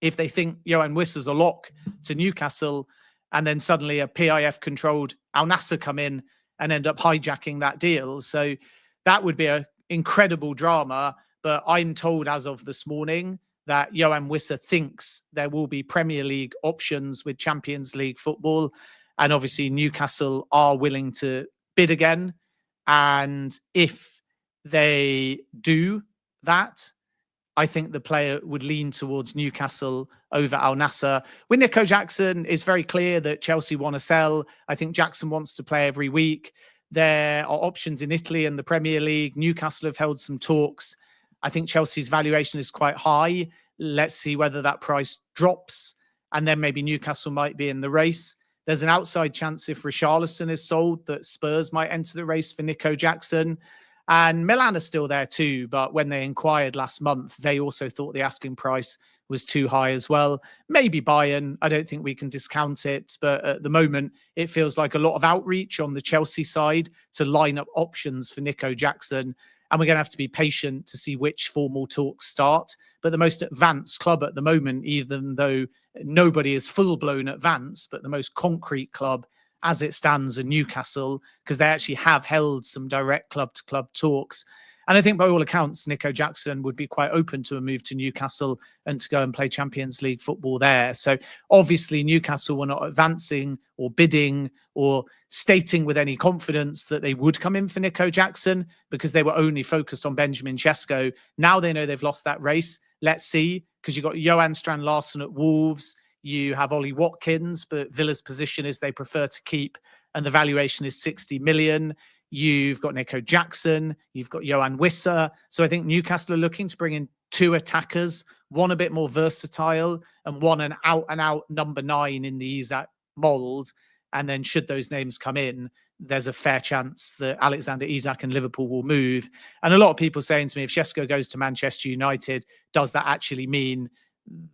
if they think Johan Wissa's a lock to Newcastle and then suddenly a PIF-controlled Al Nassr come in and end up hijacking that deal? So that would be an incredible drama. But I'm told as of this morning that Johan Wissa thinks there will be Premier League options with Champions League football. And obviously Newcastle are willing to bid again. And if they do that, I think the player would lean towards Newcastle over Al Nassr. With Nico Jackson, it's very clear that Chelsea want to sell. I think Jackson wants to play every week. There are options in Italy and the Premier League. Newcastle have held some talks. I think Chelsea's valuation is quite high. Let's see whether that price drops. And then maybe Newcastle might be in the race. There's an outside chance if Richarlison is sold that Spurs might enter the race for Nico Jackson. And Milan are still there too, but when they inquired last month, they also thought the asking price was too high as well. Maybe Bayern, I don't think we can discount it, but at the moment, it feels like a lot of outreach on the Chelsea side to line up options for Nico Jackson. And we're going to have to be patient to see which formal talks start. But the most advanced club at the moment, even though nobody is full-blown advanced, but the most concrete club as it stands are Newcastle, because they actually have held some direct club-to-club talks. And I think by all accounts, Nico Jackson would be quite open to a move to Newcastle and to go and play Champions League football there. So obviously Newcastle were not advancing or bidding or stating with any confidence that they would come in for Nico Jackson because they were only focused on Benjamin Sesko. Now they know they've lost that race. Let's see, because you've got Johan Strand Larsen at Wolves. You have Ollie Watkins, but Villa's position is they prefer to keep, and the valuation is 60 million. You've got Nico Jackson. You've got Johan Wissa. So I think Newcastle are looking to bring in two attackers, one a bit more versatile and one an out-and-out number 9 in the Isak mould. And then should those names come in, there's a fair chance that Alexander Isak and Liverpool will move. And a lot of people saying to me, if Sesko goes to Manchester United, does that actually mean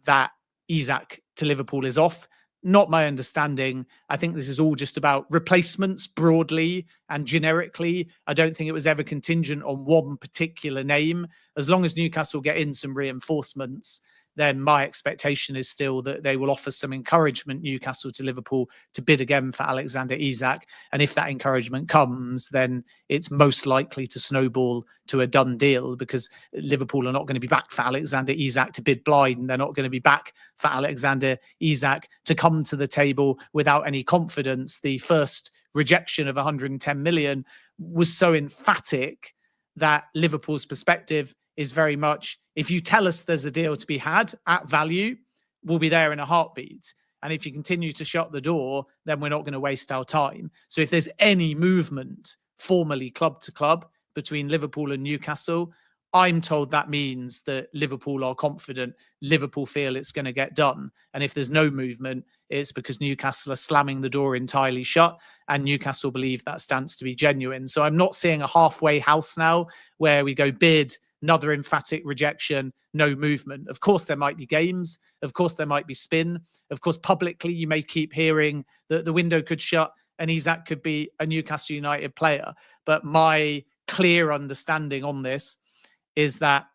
that Isak to Liverpool is off? Not my understanding. I think this is all just about replacements broadly and generically. I don't think it was ever contingent on one particular name. As long as Newcastle get in some reinforcements, then my expectation is still that they will offer some encouragement, Newcastle to Liverpool, to bid again for Alexander Isak. And if that encouragement comes, then it's most likely to snowball to a done deal, because Liverpool are not going to be back for Alexander Isak to bid blind. They're not going to be back for Alexander Isak to come to the table without any confidence. The first rejection of 110 million was so emphatic that Liverpool's perspective is very much, if you tell us there's a deal to be had at value, we'll be there in a heartbeat. And if you continue to shut the door, then we're not going to waste our time. So if there's any movement formally club to club between Liverpool and Newcastle, I'm told that means that Liverpool are confident, Liverpool feel it's going to get done. And if there's no movement, it's because Newcastle are slamming the door entirely shut and Newcastle believe that stance to be genuine. So I'm not seeing a halfway house now where we go bid, another emphatic rejection, no movement. Of course, there might be games. Of course, there might be spin. Of course, publicly, you may keep hearing that the window could shut and Isak could be a Newcastle United player. But my clear understanding on this is that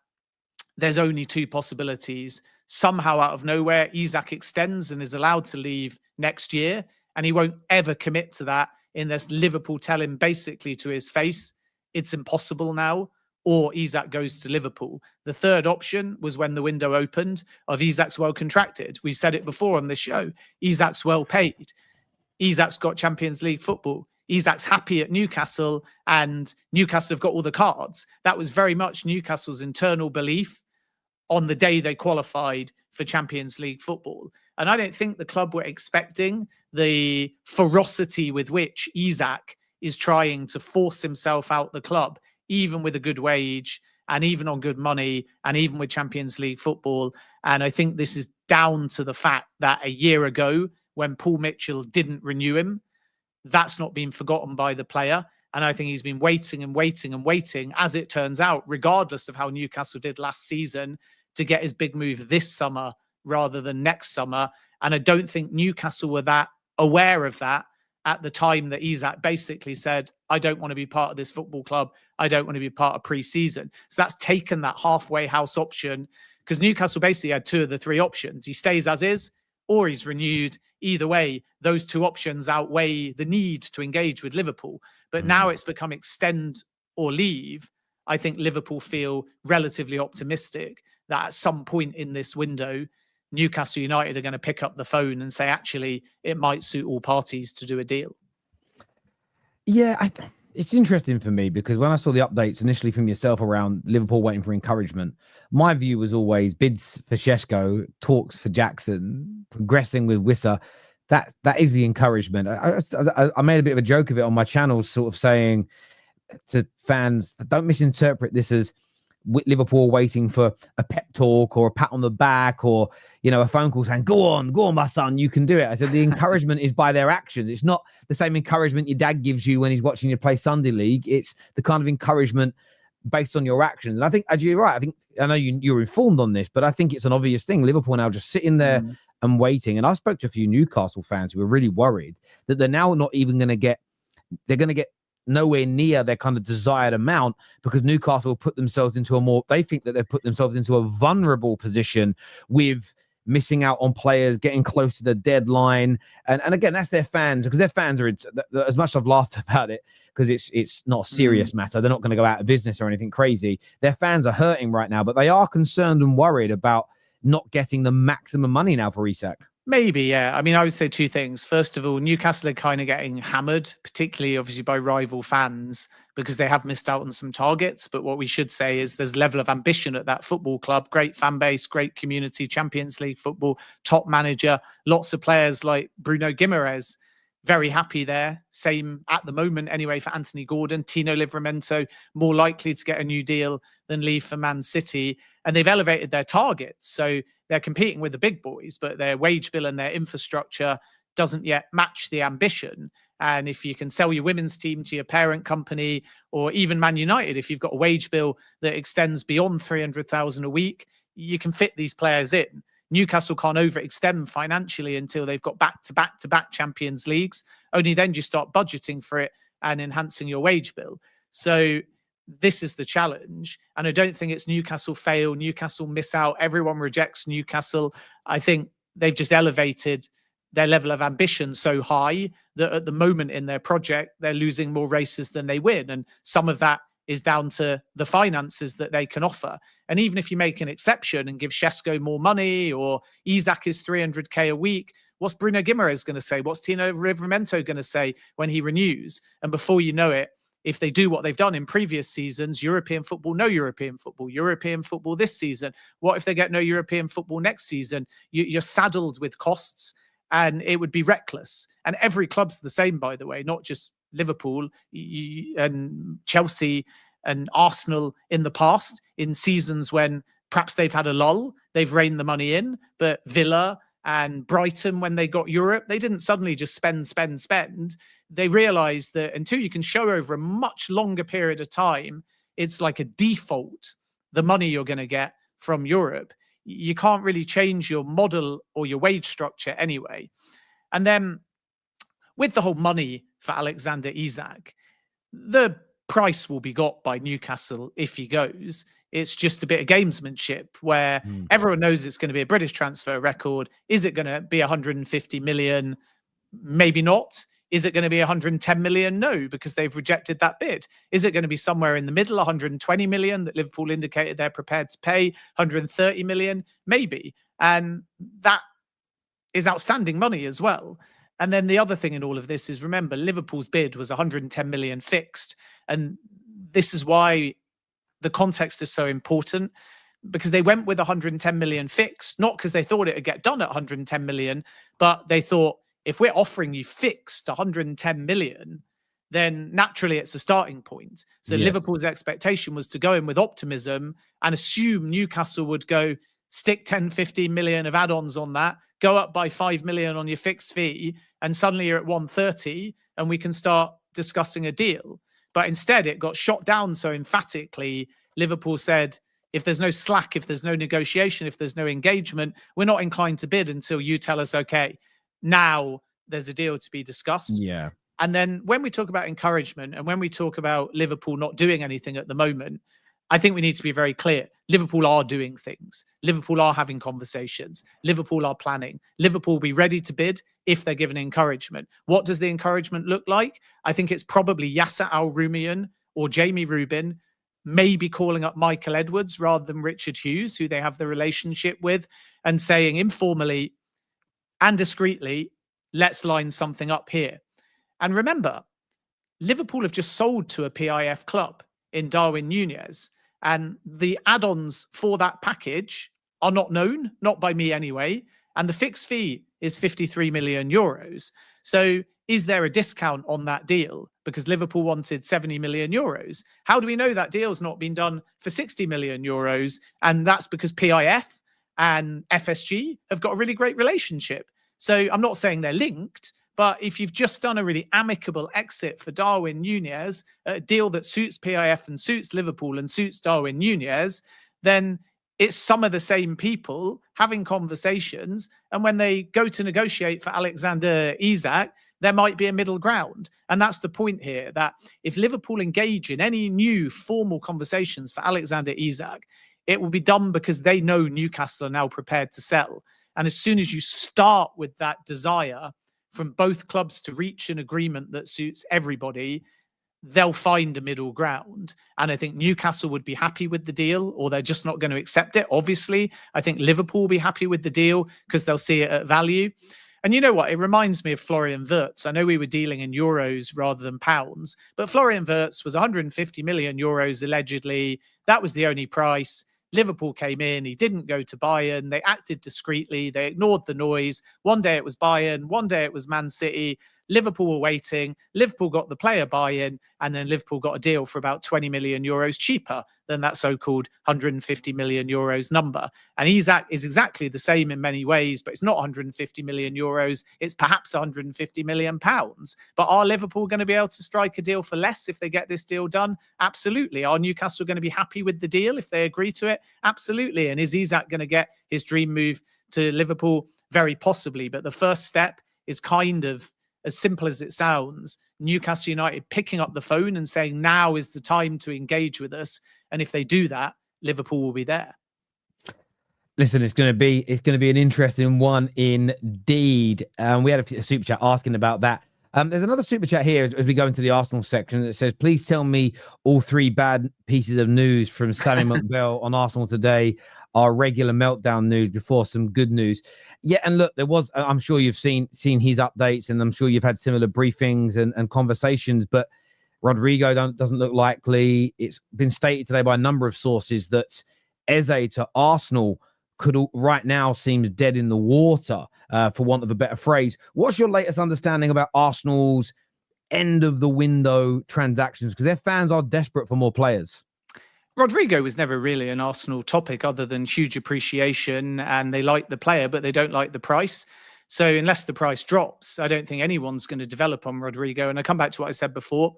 there's only two possibilities. Somehow out of nowhere, Isak extends and is allowed to leave next year, and he won't ever commit to that unless Liverpool tell him basically to his face, it's impossible now, or Isak goes to Liverpool. The third option was when the window opened of Isak's well contracted. We said it before on this show. Isak's well paid. Isak's got Champions League football. Isak's happy at Newcastle and Newcastle have got all the cards. That was very much Newcastle's internal belief on the day they qualified for Champions League football. And I don't think the club were expecting the ferocity with which Isak is trying to force himself out the club, even with a good wage and even on good money and even with Champions League football. And I think this is down to the fact that a year ago, when Paul Mitchell didn't renew him, that's not been forgotten by the player. And I think he's been waiting and waiting and waiting, as it turns out, regardless of how Newcastle did last season, to get his big move this summer rather than next summer. And I don't think Newcastle were that aware of that at the time that Isak basically said, I don't want to be part of this football club. I don't want to be part of pre-season. So that's taken that halfway house option, because Newcastle basically had two of the three options. He stays as is, or he's renewed. Either way, those two options outweigh the need to engage with Liverpool. But now it's become extend or leave. I think Liverpool feel relatively optimistic that at some point in this window, Newcastle United are going to pick up the phone and say, actually, it might suit all parties to do a deal. Yeah, it's interesting for me because when I saw the updates initially from yourself around Liverpool waiting for encouragement, my view was always bids for Sesko, talks for Jackson, progressing with Wissa. That is the encouragement. I made a bit of a joke of it on my channel, sort of saying to fans, don't misinterpret this as Liverpool waiting for a pep talk or a pat on the back or, a phone call saying, go on, my son, you can do it. I said, the encouragement is by their actions. It's not the same encouragement your dad gives you when he's watching you play Sunday League. It's the kind of encouragement based on your actions. And I think, as you're right, I know you're informed on this, but I think it's an obvious thing. Liverpool now just sitting there and waiting. And I spoke to a few Newcastle fans who were really worried that they're now not even going to get, they're going to get nowhere near their kind of desired amount because Newcastle put themselves into they think that they've put themselves into a vulnerable position with missing out on players, getting close to the deadline. And again, that's their fans, because their fans are, as much as I've laughed about it, because it's not a serious matter. They're not going to go out of business or anything crazy. Their fans are hurting right now, but they are concerned and worried about not getting the maximum money now for Isak. Maybe, yeah. I mean, I would say two things. First of all, Newcastle are kind of getting hammered, particularly obviously by rival fans, because they have missed out on some targets. But what we should say is there's level of ambition at that football club. Great fan base, great community, Champions League football, top manager, lots of players like Bruno Guimaraes. Very happy there. Same at the moment anyway for Anthony Gordon. Tino Livramento more likely to get a new deal than leave for Man City. And they've elevated their targets. So they're competing with the big boys, but their wage bill and their infrastructure doesn't yet match the ambition. And if you can sell your women's team to your parent company, or even Man United, if you've got a wage bill that extends beyond 300,000 a week, you can fit these players in. Newcastle can't overextend financially until they've got back-to-back Champions Leagues. Only then do you start budgeting for it and enhancing your wage bill. So this is the challenge. And I don't think it's Newcastle fail, Newcastle miss out, everyone rejects Newcastle. I think they've just elevated their level of ambition so high that at the moment in their project, they're losing more races than they win. And some of that is down to the finances that they can offer. And even if you make an exception and give Sesko more money, or Isak is 300k a week, what's Bruno Guimaraes going to say? What's Tino Livramento going to say when he renews? And before you know it, if they do what they've done in previous seasons, European football, no European football, European football this season. What if they get no European football next season? You're saddled with costs, and it would be reckless. And every club's the same, by the way, not just Liverpool and Chelsea and Arsenal in the past, in seasons when perhaps they've had a lull, they've reined the money in. But Villa and Brighton, when they got Europe, they didn't suddenly just spend. They realized that until you can show over a much longer period of time, it's like a default, the money you're going to get from Europe. You can't really change your model or your wage structure anyway. And then with the whole money for Alexander Isak, the price will be got by Newcastle if he goes. It's just a bit of gamesmanship where everyone knows it's going to be a British transfer record. Is it going to be 150 million? Maybe not. Is it going to be 110 million? No, because they've rejected that bid. Is it going to be somewhere in the middle, 120 million that Liverpool indicated they're prepared to pay, 130 million? Maybe. And that is outstanding money as well. And then the other thing in all of this is, remember, Liverpool's bid was 110 million fixed. And this is why the context is so important, because they went with 110 million fixed, not because they thought it would get done at 110 million, but they thought, if we're offering you fixed 110 million, then naturally it's a starting point. So yes, Liverpool's expectation was to go in with optimism and assume Newcastle would go stick 10, 15 million of add-ons on that, go up by 5 million on your fixed fee, and suddenly you're at 130 and we can start discussing a deal. But instead it got shot down so emphatically. Liverpool said, if there's no slack, if there's no negotiation, if there's no engagement, we're not inclined to bid until you tell us, okay, now there's a deal to be discussed. Yeah. And then when we talk about encouragement and when we talk about Liverpool not doing anything at the moment, I think we need to be very clear. Liverpool are doing things. Liverpool are having conversations. Liverpool are planning. Liverpool will be ready to bid if they're given encouragement. What does the encouragement look like? I think it's probably Yasser Al-Rumayyan or Jamie Rubin, maybe calling up Michael Edwards rather than Richard Hughes, who they have the relationship with, and saying informally and discreetly, let's line something up here. And remember, Liverpool have just sold to a PIF club in Darwin Núñez, and the add-ons for that package are not known, not by me anyway, and the fixed fee is 53 million euros. So is there a discount on that deal? Because Liverpool wanted 70 million euros. How do we know that deal's not been done for 60 million euros? And that's because PIF and FSG have got a really great relationship. So I'm not saying they're linked, but if you've just done a really amicable exit for Darwin Núñez, a deal that suits PIF and suits Liverpool and suits Darwin Núñez, then it's some of the same people having conversations. And when they go to negotiate for Alexander Isak, there might be a middle ground. And that's the point here, that if Liverpool engage in any new formal conversations for Alexander Isak, it will be done because they know Newcastle are now prepared to sell. And as soon as you start with that desire from both clubs to reach an agreement that suits everybody, they'll find a middle ground. And I think Newcastle would be happy with the deal, or they're just not going to accept it. Obviously, I think Liverpool will be happy with the deal because they'll see it at value. And you know what? It reminds me of Florian Wirtz. I know we were dealing in euros rather than pounds, but Florian Wirtz was 150 million euros allegedly. That was the only price. Liverpool came in. He didn't go to Bayern. They acted discreetly. They ignored the noise. One day it was Bayern. One day it was Man City. Liverpool were waiting. Liverpool got the player buy-in, and then Liverpool got a deal for about 20 million euros cheaper than that so-called 150 million euros number. And Isak is exactly the same in many ways, but it's not 150 million euros. It's perhaps 150 million pounds. But are Liverpool going to be able to strike a deal for less if they get this deal done? Absolutely. Are Newcastle going to be happy with the deal if they agree to it? Absolutely. And is Isak going to get his dream move to Liverpool? Very possibly. But the first step is kind of as simple as it sounds. Newcastle United picking up the phone and saying, now is the time to engage with us. And if they do that, Liverpool will be there. Listen, it's going to be an interesting one indeed. We had a super chat asking about that. There's another super chat here as we go into the Arsenal section that says, please tell me all three bad pieces of news from Sammy McBell on Arsenal today are regular meltdown news before some good news. Yeah, and look, there was, I'm sure you've seen his updates, and I'm sure you've had similar briefings and conversations, but Rodrygo doesn't look likely. It's been stated today by a number of sources that Eze to Arsenal could right now seems dead in the water, for want of a better phrase. What's your latest understanding about Arsenal's end of the window transactions? Because their fans are desperate for more players. Rodrygo was never really an Arsenal topic other than huge appreciation, and they like the player, but they don't like the price. So unless the price drops, I don't think anyone's going to develop on Rodrygo. And I come back to what I said before.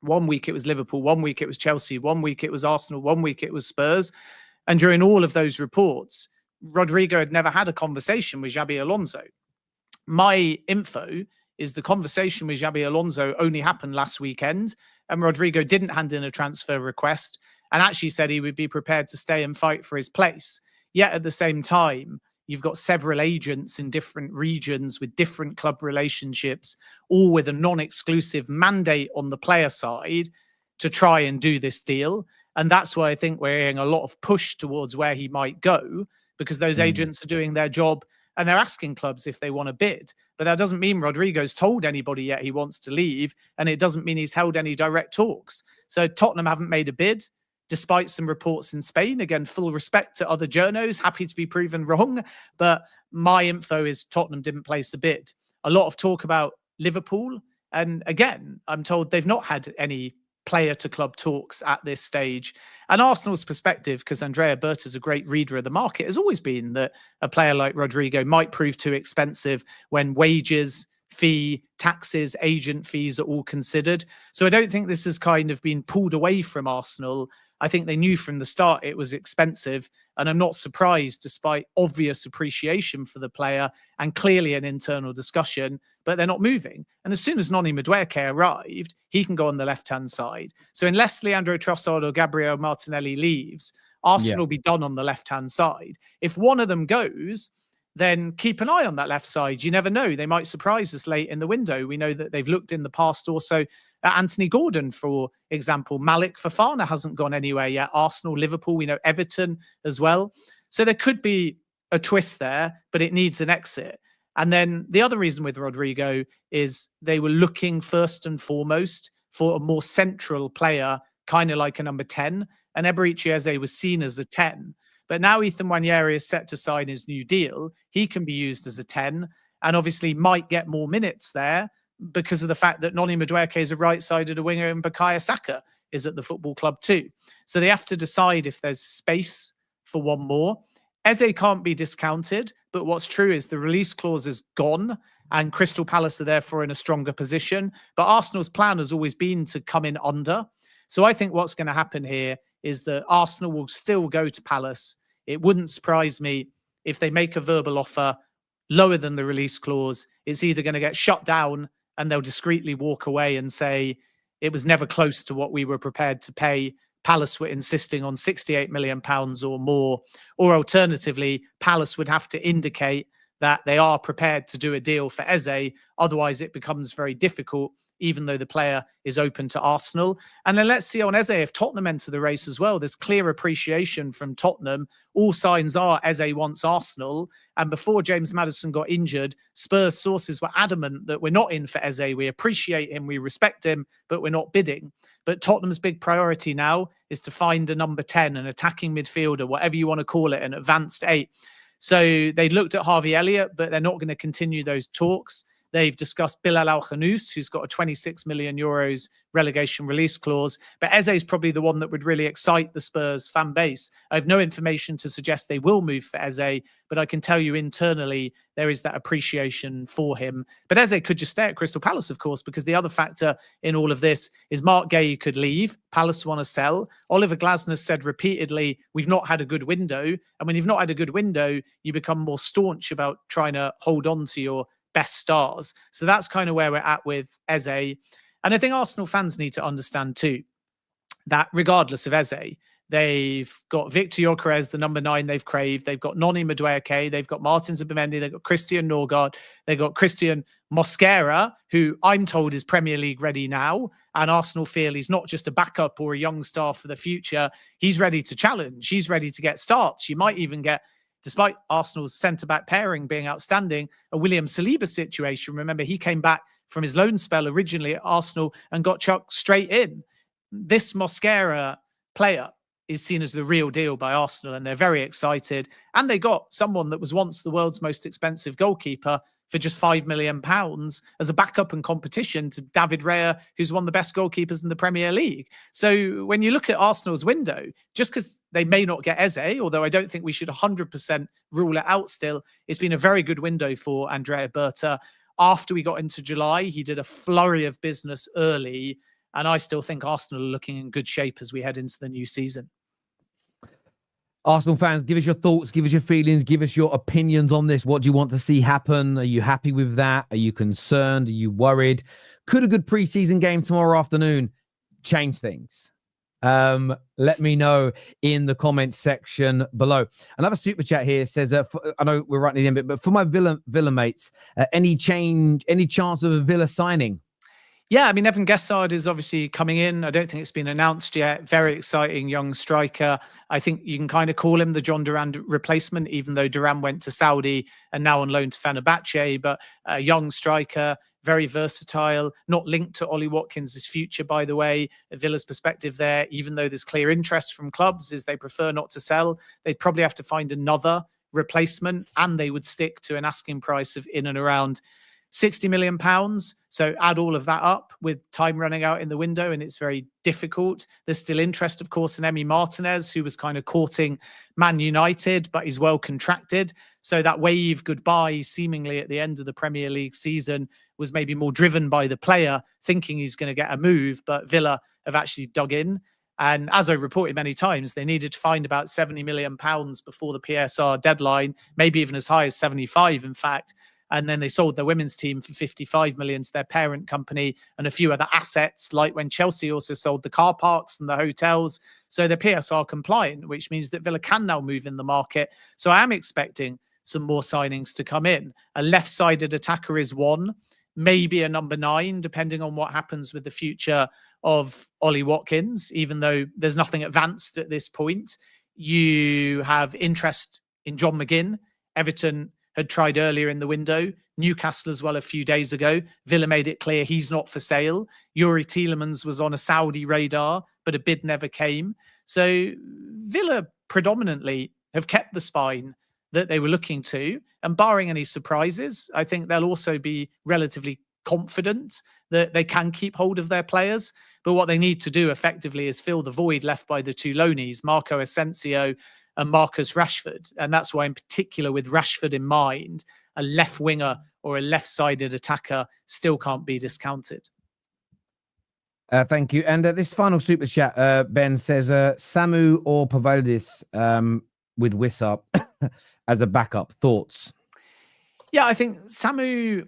1 week it was Liverpool, 1 week it was Chelsea, 1 week it was Arsenal, 1 week it was Spurs. And during all of those reports, Rodrygo had never had a conversation with Xabi Alonso. My info is the conversation with Xabi Alonso only happened last weekend, and Rodrygo didn't hand in a transfer request and actually said he would be prepared to stay and fight for his place. Yet at the same time, you've got several agents in different regions with different club relationships, all with a non-exclusive mandate on the player side to try and do this deal. And that's why I think we're hearing a lot of push towards where he might go, because those agents are doing their job and they're asking clubs if they want to bid. But that doesn't mean Rodrygo's told anybody yet he wants to leave, and it doesn't mean he's held any direct talks. So Tottenham haven't made a bid, despite some reports in Spain. Again, full respect to other journos, happy to be proven wrong. But my info is Tottenham didn't place a bid. A lot of talk about Liverpool. And again, I'm told they've not had any player to club talks at this stage. And Arsenal's perspective, because Andrea Berta's a great reader of the market, has always been that a player like Rodrygo might prove too expensive when wages, fee, taxes, agent fees are all considered. So I don't think this has kind of been pulled away from Arsenal. I think they knew from the start it was expensive, and I'm not surprised, despite obvious appreciation for the player and clearly an internal discussion, but they're not moving. And as soon as Noni Madueke arrived, he can go on the left-hand side. So unless Leandro Trossard or Gabriel Martinelli leaves, Arsenal will be done on the left-hand side. If one of them goes, then keep an eye on that left side. You never know. They might surprise us late in the window. We know that they've looked in the past also at Anthony Gordon, for example. Malik Fofana hasn't gone anywhere yet. Arsenal, Liverpool, we know Everton as well. So there could be a twist there, but it needs an exit. And then the other reason with Rodrygo is they were looking first and foremost for a more central player, kind of like a number 10. And Eberechi Eze was seen as a 10. But now Ethan Nwaneri is set to sign his new deal. He can be used as a 10 and obviously might get more minutes there because of the fact that Noni Madueke is a right-sided winger and Bukayo Saka is at the football club too. So they have to decide if there's space for one more. Eze can't be discounted, but what's true is the release clause is gone and Crystal Palace are therefore in a stronger position. But Arsenal's plan has always been to come in under. So I think what's going to happen here is that Arsenal will still go to Palace. It wouldn't surprise me if they make a verbal offer lower than the release clause. It's either going to get shut down and they'll discreetly walk away and say it was never close to what we were prepared to pay. Palace were insisting on £68 million or more. Or alternatively, Palace would have to indicate that they are prepared to do a deal for Eze. Otherwise, it becomes very difficult, even though the player is open to Arsenal. And then let's see on Eze, if Tottenham enter the race as well, there's clear appreciation from Tottenham. All signs are Eze wants Arsenal. And before James Maddison got injured, Spurs sources were adamant that we're not in for Eze. We appreciate him, we respect him, but we're not bidding. But Tottenham's big priority now is to find a number 10, an attacking midfielder, whatever you want to call it, an advanced 8. So they looked at Harvey Elliott, but they're not going to continue those talks. They've discussed Bilal Al-Khanous, who's got a 26 million euros relegation release clause. But Eze is probably the one that would really excite the Spurs fan base. I have no information to suggest they will move for Eze, but I can tell you internally there is that appreciation for him. But Eze could just stay at Crystal Palace, of course, because the other factor in all of this is Mark Gay could leave. Palace want to sell. Oliver Glasner said repeatedly, we've not had a good window. And when you've not had a good window, you become more staunch about trying to hold on to your best stars. So that's kind of where we're at with Eze. And I think Arsenal fans need to understand too, that regardless of Eze, they've got Victor Gyökeres, the number 9 they've craved. They've got Noni Madueke. They've got Martin Zubimendi. They've got Christian Norgard. They've got Christian Mosquera, who I'm told is Premier League ready now. And Arsenal feel he's not just a backup or a young star for the future. He's ready to challenge. He's ready to get starts. You might even get, despite Arsenal's centre-back pairing being outstanding, a William Saliba situation. Remember, he came back from his loan spell originally at Arsenal and got chucked straight in. This Mosquera player is seen as the real deal by Arsenal, and they're very excited. And they got someone that was once the world's most expensive goalkeeper for just £5 million as a backup and competition to David Raya, who's one of the best goalkeepers in the Premier League. So when you look at Arsenal's window, just because they may not get Eze, although I don't think we should 100% rule it out still, it's been a very good window for Andrea Berta. After we got into July, he did a flurry of business early, and I still think Arsenal are looking in good shape as we head into the new season. Arsenal fans, give us your thoughts, give us your feelings, give us your opinions on this. What do you want to see happen? Are you happy with that? Are you concerned? Are you worried? Could a good preseason game tomorrow afternoon change things? Let me know in the comments section below. Another super chat here says, I know we're right near the end, but for my Villa mates, any chance of a Villa signing? Yeah, I mean, Evan Gessard is obviously coming in. I don't think it's been announced yet. Very exciting young striker. I think you can kind of call him the John Duran replacement, even though Duran went to Saudi and now on loan to Fenerbahce. But a young striker, very versatile, not linked to Ollie Watkins' future, by the way. Villa's perspective there, even though there's clear interest from clubs, is they prefer not to sell. They'd probably have to find another replacement, and they would stick to an asking price of in and around £60 million. So add all of that up with time running out in the window, and it's very difficult. There's still interest, of course, in Emi Martinez, who was kind of courting Man United, but he's well contracted. So that wave goodbye, seemingly at the end of the Premier League season, was maybe more driven by the player thinking he's going to get a move, but Villa have actually dug in. And as I reported many times, they needed to find about £70 million before the PSR deadline, maybe even as high as 75, in fact. And then they sold their women's team for 55 million to their parent company and a few other assets, like when Chelsea also sold the car parks and the hotels. So they're PSR compliant, which means that Villa can now move in the market. So I am expecting some more signings to come in. A left-sided attacker is one, maybe a number 9, depending on what happens with the future of Ollie Watkins, even though there's nothing advanced at this point. You have interest in John McGinn. Everton had tried earlier in the window. Newcastle as well a few days ago. Villa made it clear he's not for sale. Yuri Tielemans was on a Saudi radar, but a bid never came. So Villa predominantly have kept the spine that they were looking to. And barring any surprises, I think they'll also be relatively confident that they can keep hold of their players. But what they need to do effectively is fill the void left by the two loanies, Marco Asensio and Marcus Rashford. And that's why, in particular, with Rashford in mind, a left winger or a left-sided attacker still can't be discounted. Thank you. And this final super chat, Ben says, Samu or Pavlidis with Wissa as a backup. Thoughts? Yeah, I think Samu,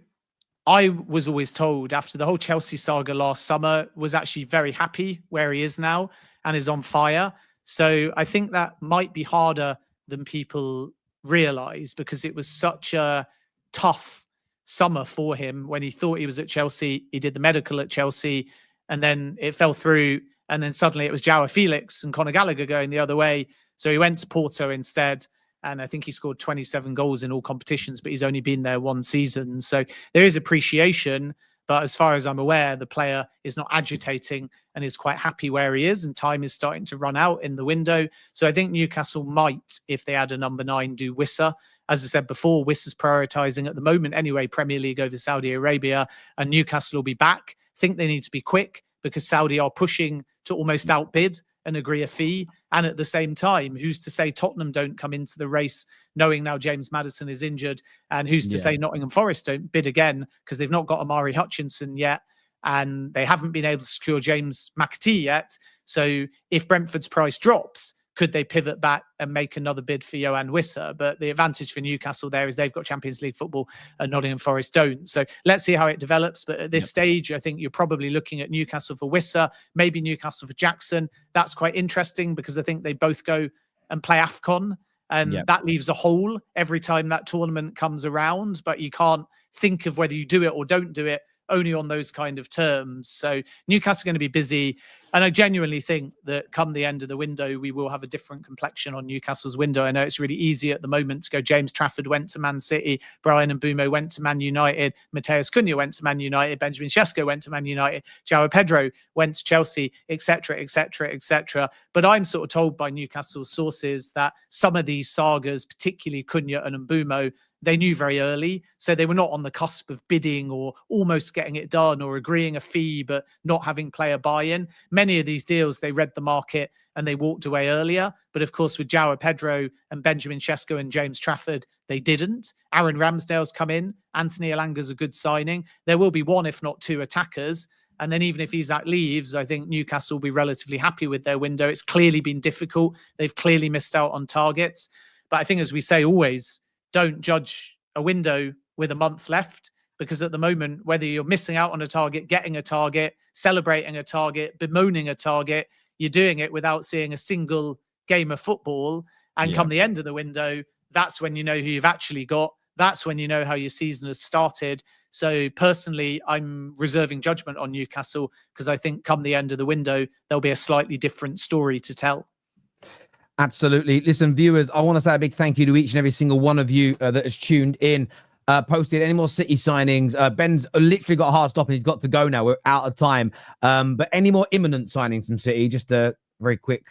I was always told after the whole Chelsea saga last summer, was actually very happy where he is now and is on fire. So I think that might be harder than people realize, because it was such a tough summer for him when he thought he was at Chelsea. He did the medical at Chelsea and then it fell through. And then suddenly it was João Felix and Conor Gallagher going the other way. So he went to Porto instead. And I think he scored 27 goals in all competitions, but he's only been there one season. So there is appreciation. But as far as I'm aware, the player is not agitating and is quite happy where he is, and time is starting to run out in the window. So I think Newcastle might, if they add a number 9, do Wissa. As I said before, Wissa's prioritising at the moment anyway, Premier League over Saudi Arabia, and Newcastle will be back. I think they need to be quick because Saudi are pushing to almost outbid and agree a fee. And at the same time, who's to say Tottenham don't come into the race knowing now James Maddison is injured? And who's to say Nottingham Forest don't bid again because they've not got Amari Hutchinson yet and they haven't been able to secure James McAtee yet. So if Brentford's price drops, could they pivot back and make another bid for Yohan Wissa? But the advantage for Newcastle there is they've got Champions League football and Nottingham Forest don't. So let's see how it develops. But at this stage, I think you're probably looking at Newcastle for Wissa, maybe Newcastle for Jackson. That's quite interesting because I think they both go and play AFCON. And that leaves a hole every time that tournament comes around. But you can't think of whether you do it or don't do it only on those kind of terms. So Newcastle are going to be busy. And I genuinely think that come the end of the window, we will have a different complexion on Newcastle's window. I know it's really easy at the moment to go, James Trafford went to Man City, Brian Mbeumo went to Man United, Mateus Cunha went to Man United, Benjamin Sesko went to Man United, João Pedro went to Chelsea, etc., etc., etc. But I'm sort of told by Newcastle sources that some of these sagas, particularly Cunha and Mbeumo, they knew very early. So they were not on the cusp of bidding or almost getting it done or agreeing a fee, but not having player buy-in. Many of these deals, they read the market and they walked away earlier. But of course, with João Pedro and Benjamin Sesko and James Trafford, they didn't. Aaron Ramsdale's come in. Anthony Elanga's a good signing. There will be one, if not two attackers. And then even if Isak leaves, I think Newcastle will be relatively happy with their window. It's clearly been difficult. They've clearly missed out on targets. But I think, as we say always, don't judge a window with a month left, because at the moment, whether you're missing out on a target, getting a target, celebrating a target, bemoaning a target, you're doing it without seeing a single game of football. And come the end of the window, that's when you know who you've actually got. That's when you know how your season has started. So personally, I'm reserving judgment on Newcastle, because I think come the end of the window, there'll be a slightly different story to tell. Absolutely. Listen, viewers, I want to say a big thank you to each and every single one of you that has tuned in, posted any more City signings. Ben's literally got a hard stop and he's got to go now. We're out of time. But any more imminent signings from City? Just a very quick.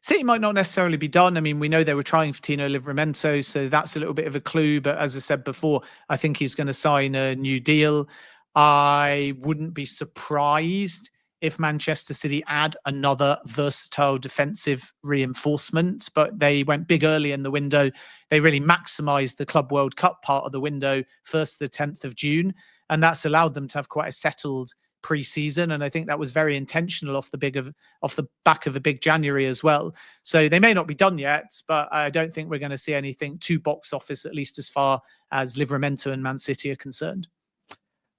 City might not necessarily be done. I mean, we know they were trying for Tino Livramento, so that's a little bit of a clue. But as I said before, I think he's going to sign a new deal. I wouldn't be surprised if Manchester City add another versatile defensive reinforcement, but they went big early in the window. They really maximized the Club World Cup part of the window, first the 10th of June, and that's allowed them to have quite a settled pre-season. And I think that was very intentional off the back of a big January as well. So they may not be done yet, but I don't think we're going to see anything too box office, at least as far as Livramento and Man City are concerned.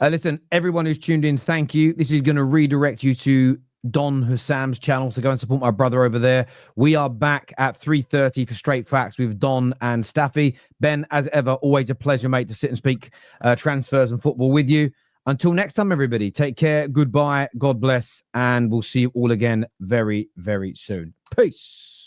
Listen, everyone who's tuned in, thank you. This is going to redirect you to Don Hussam's channel, so go and support my brother over there. We are back at 3:30 for Straight Facts with Don and Staffy. Ben, as ever, always a pleasure, mate, to sit and speak transfers and football with you. Until next time, everybody, take care, goodbye, God bless, and we'll see you all again very, very soon. Peace.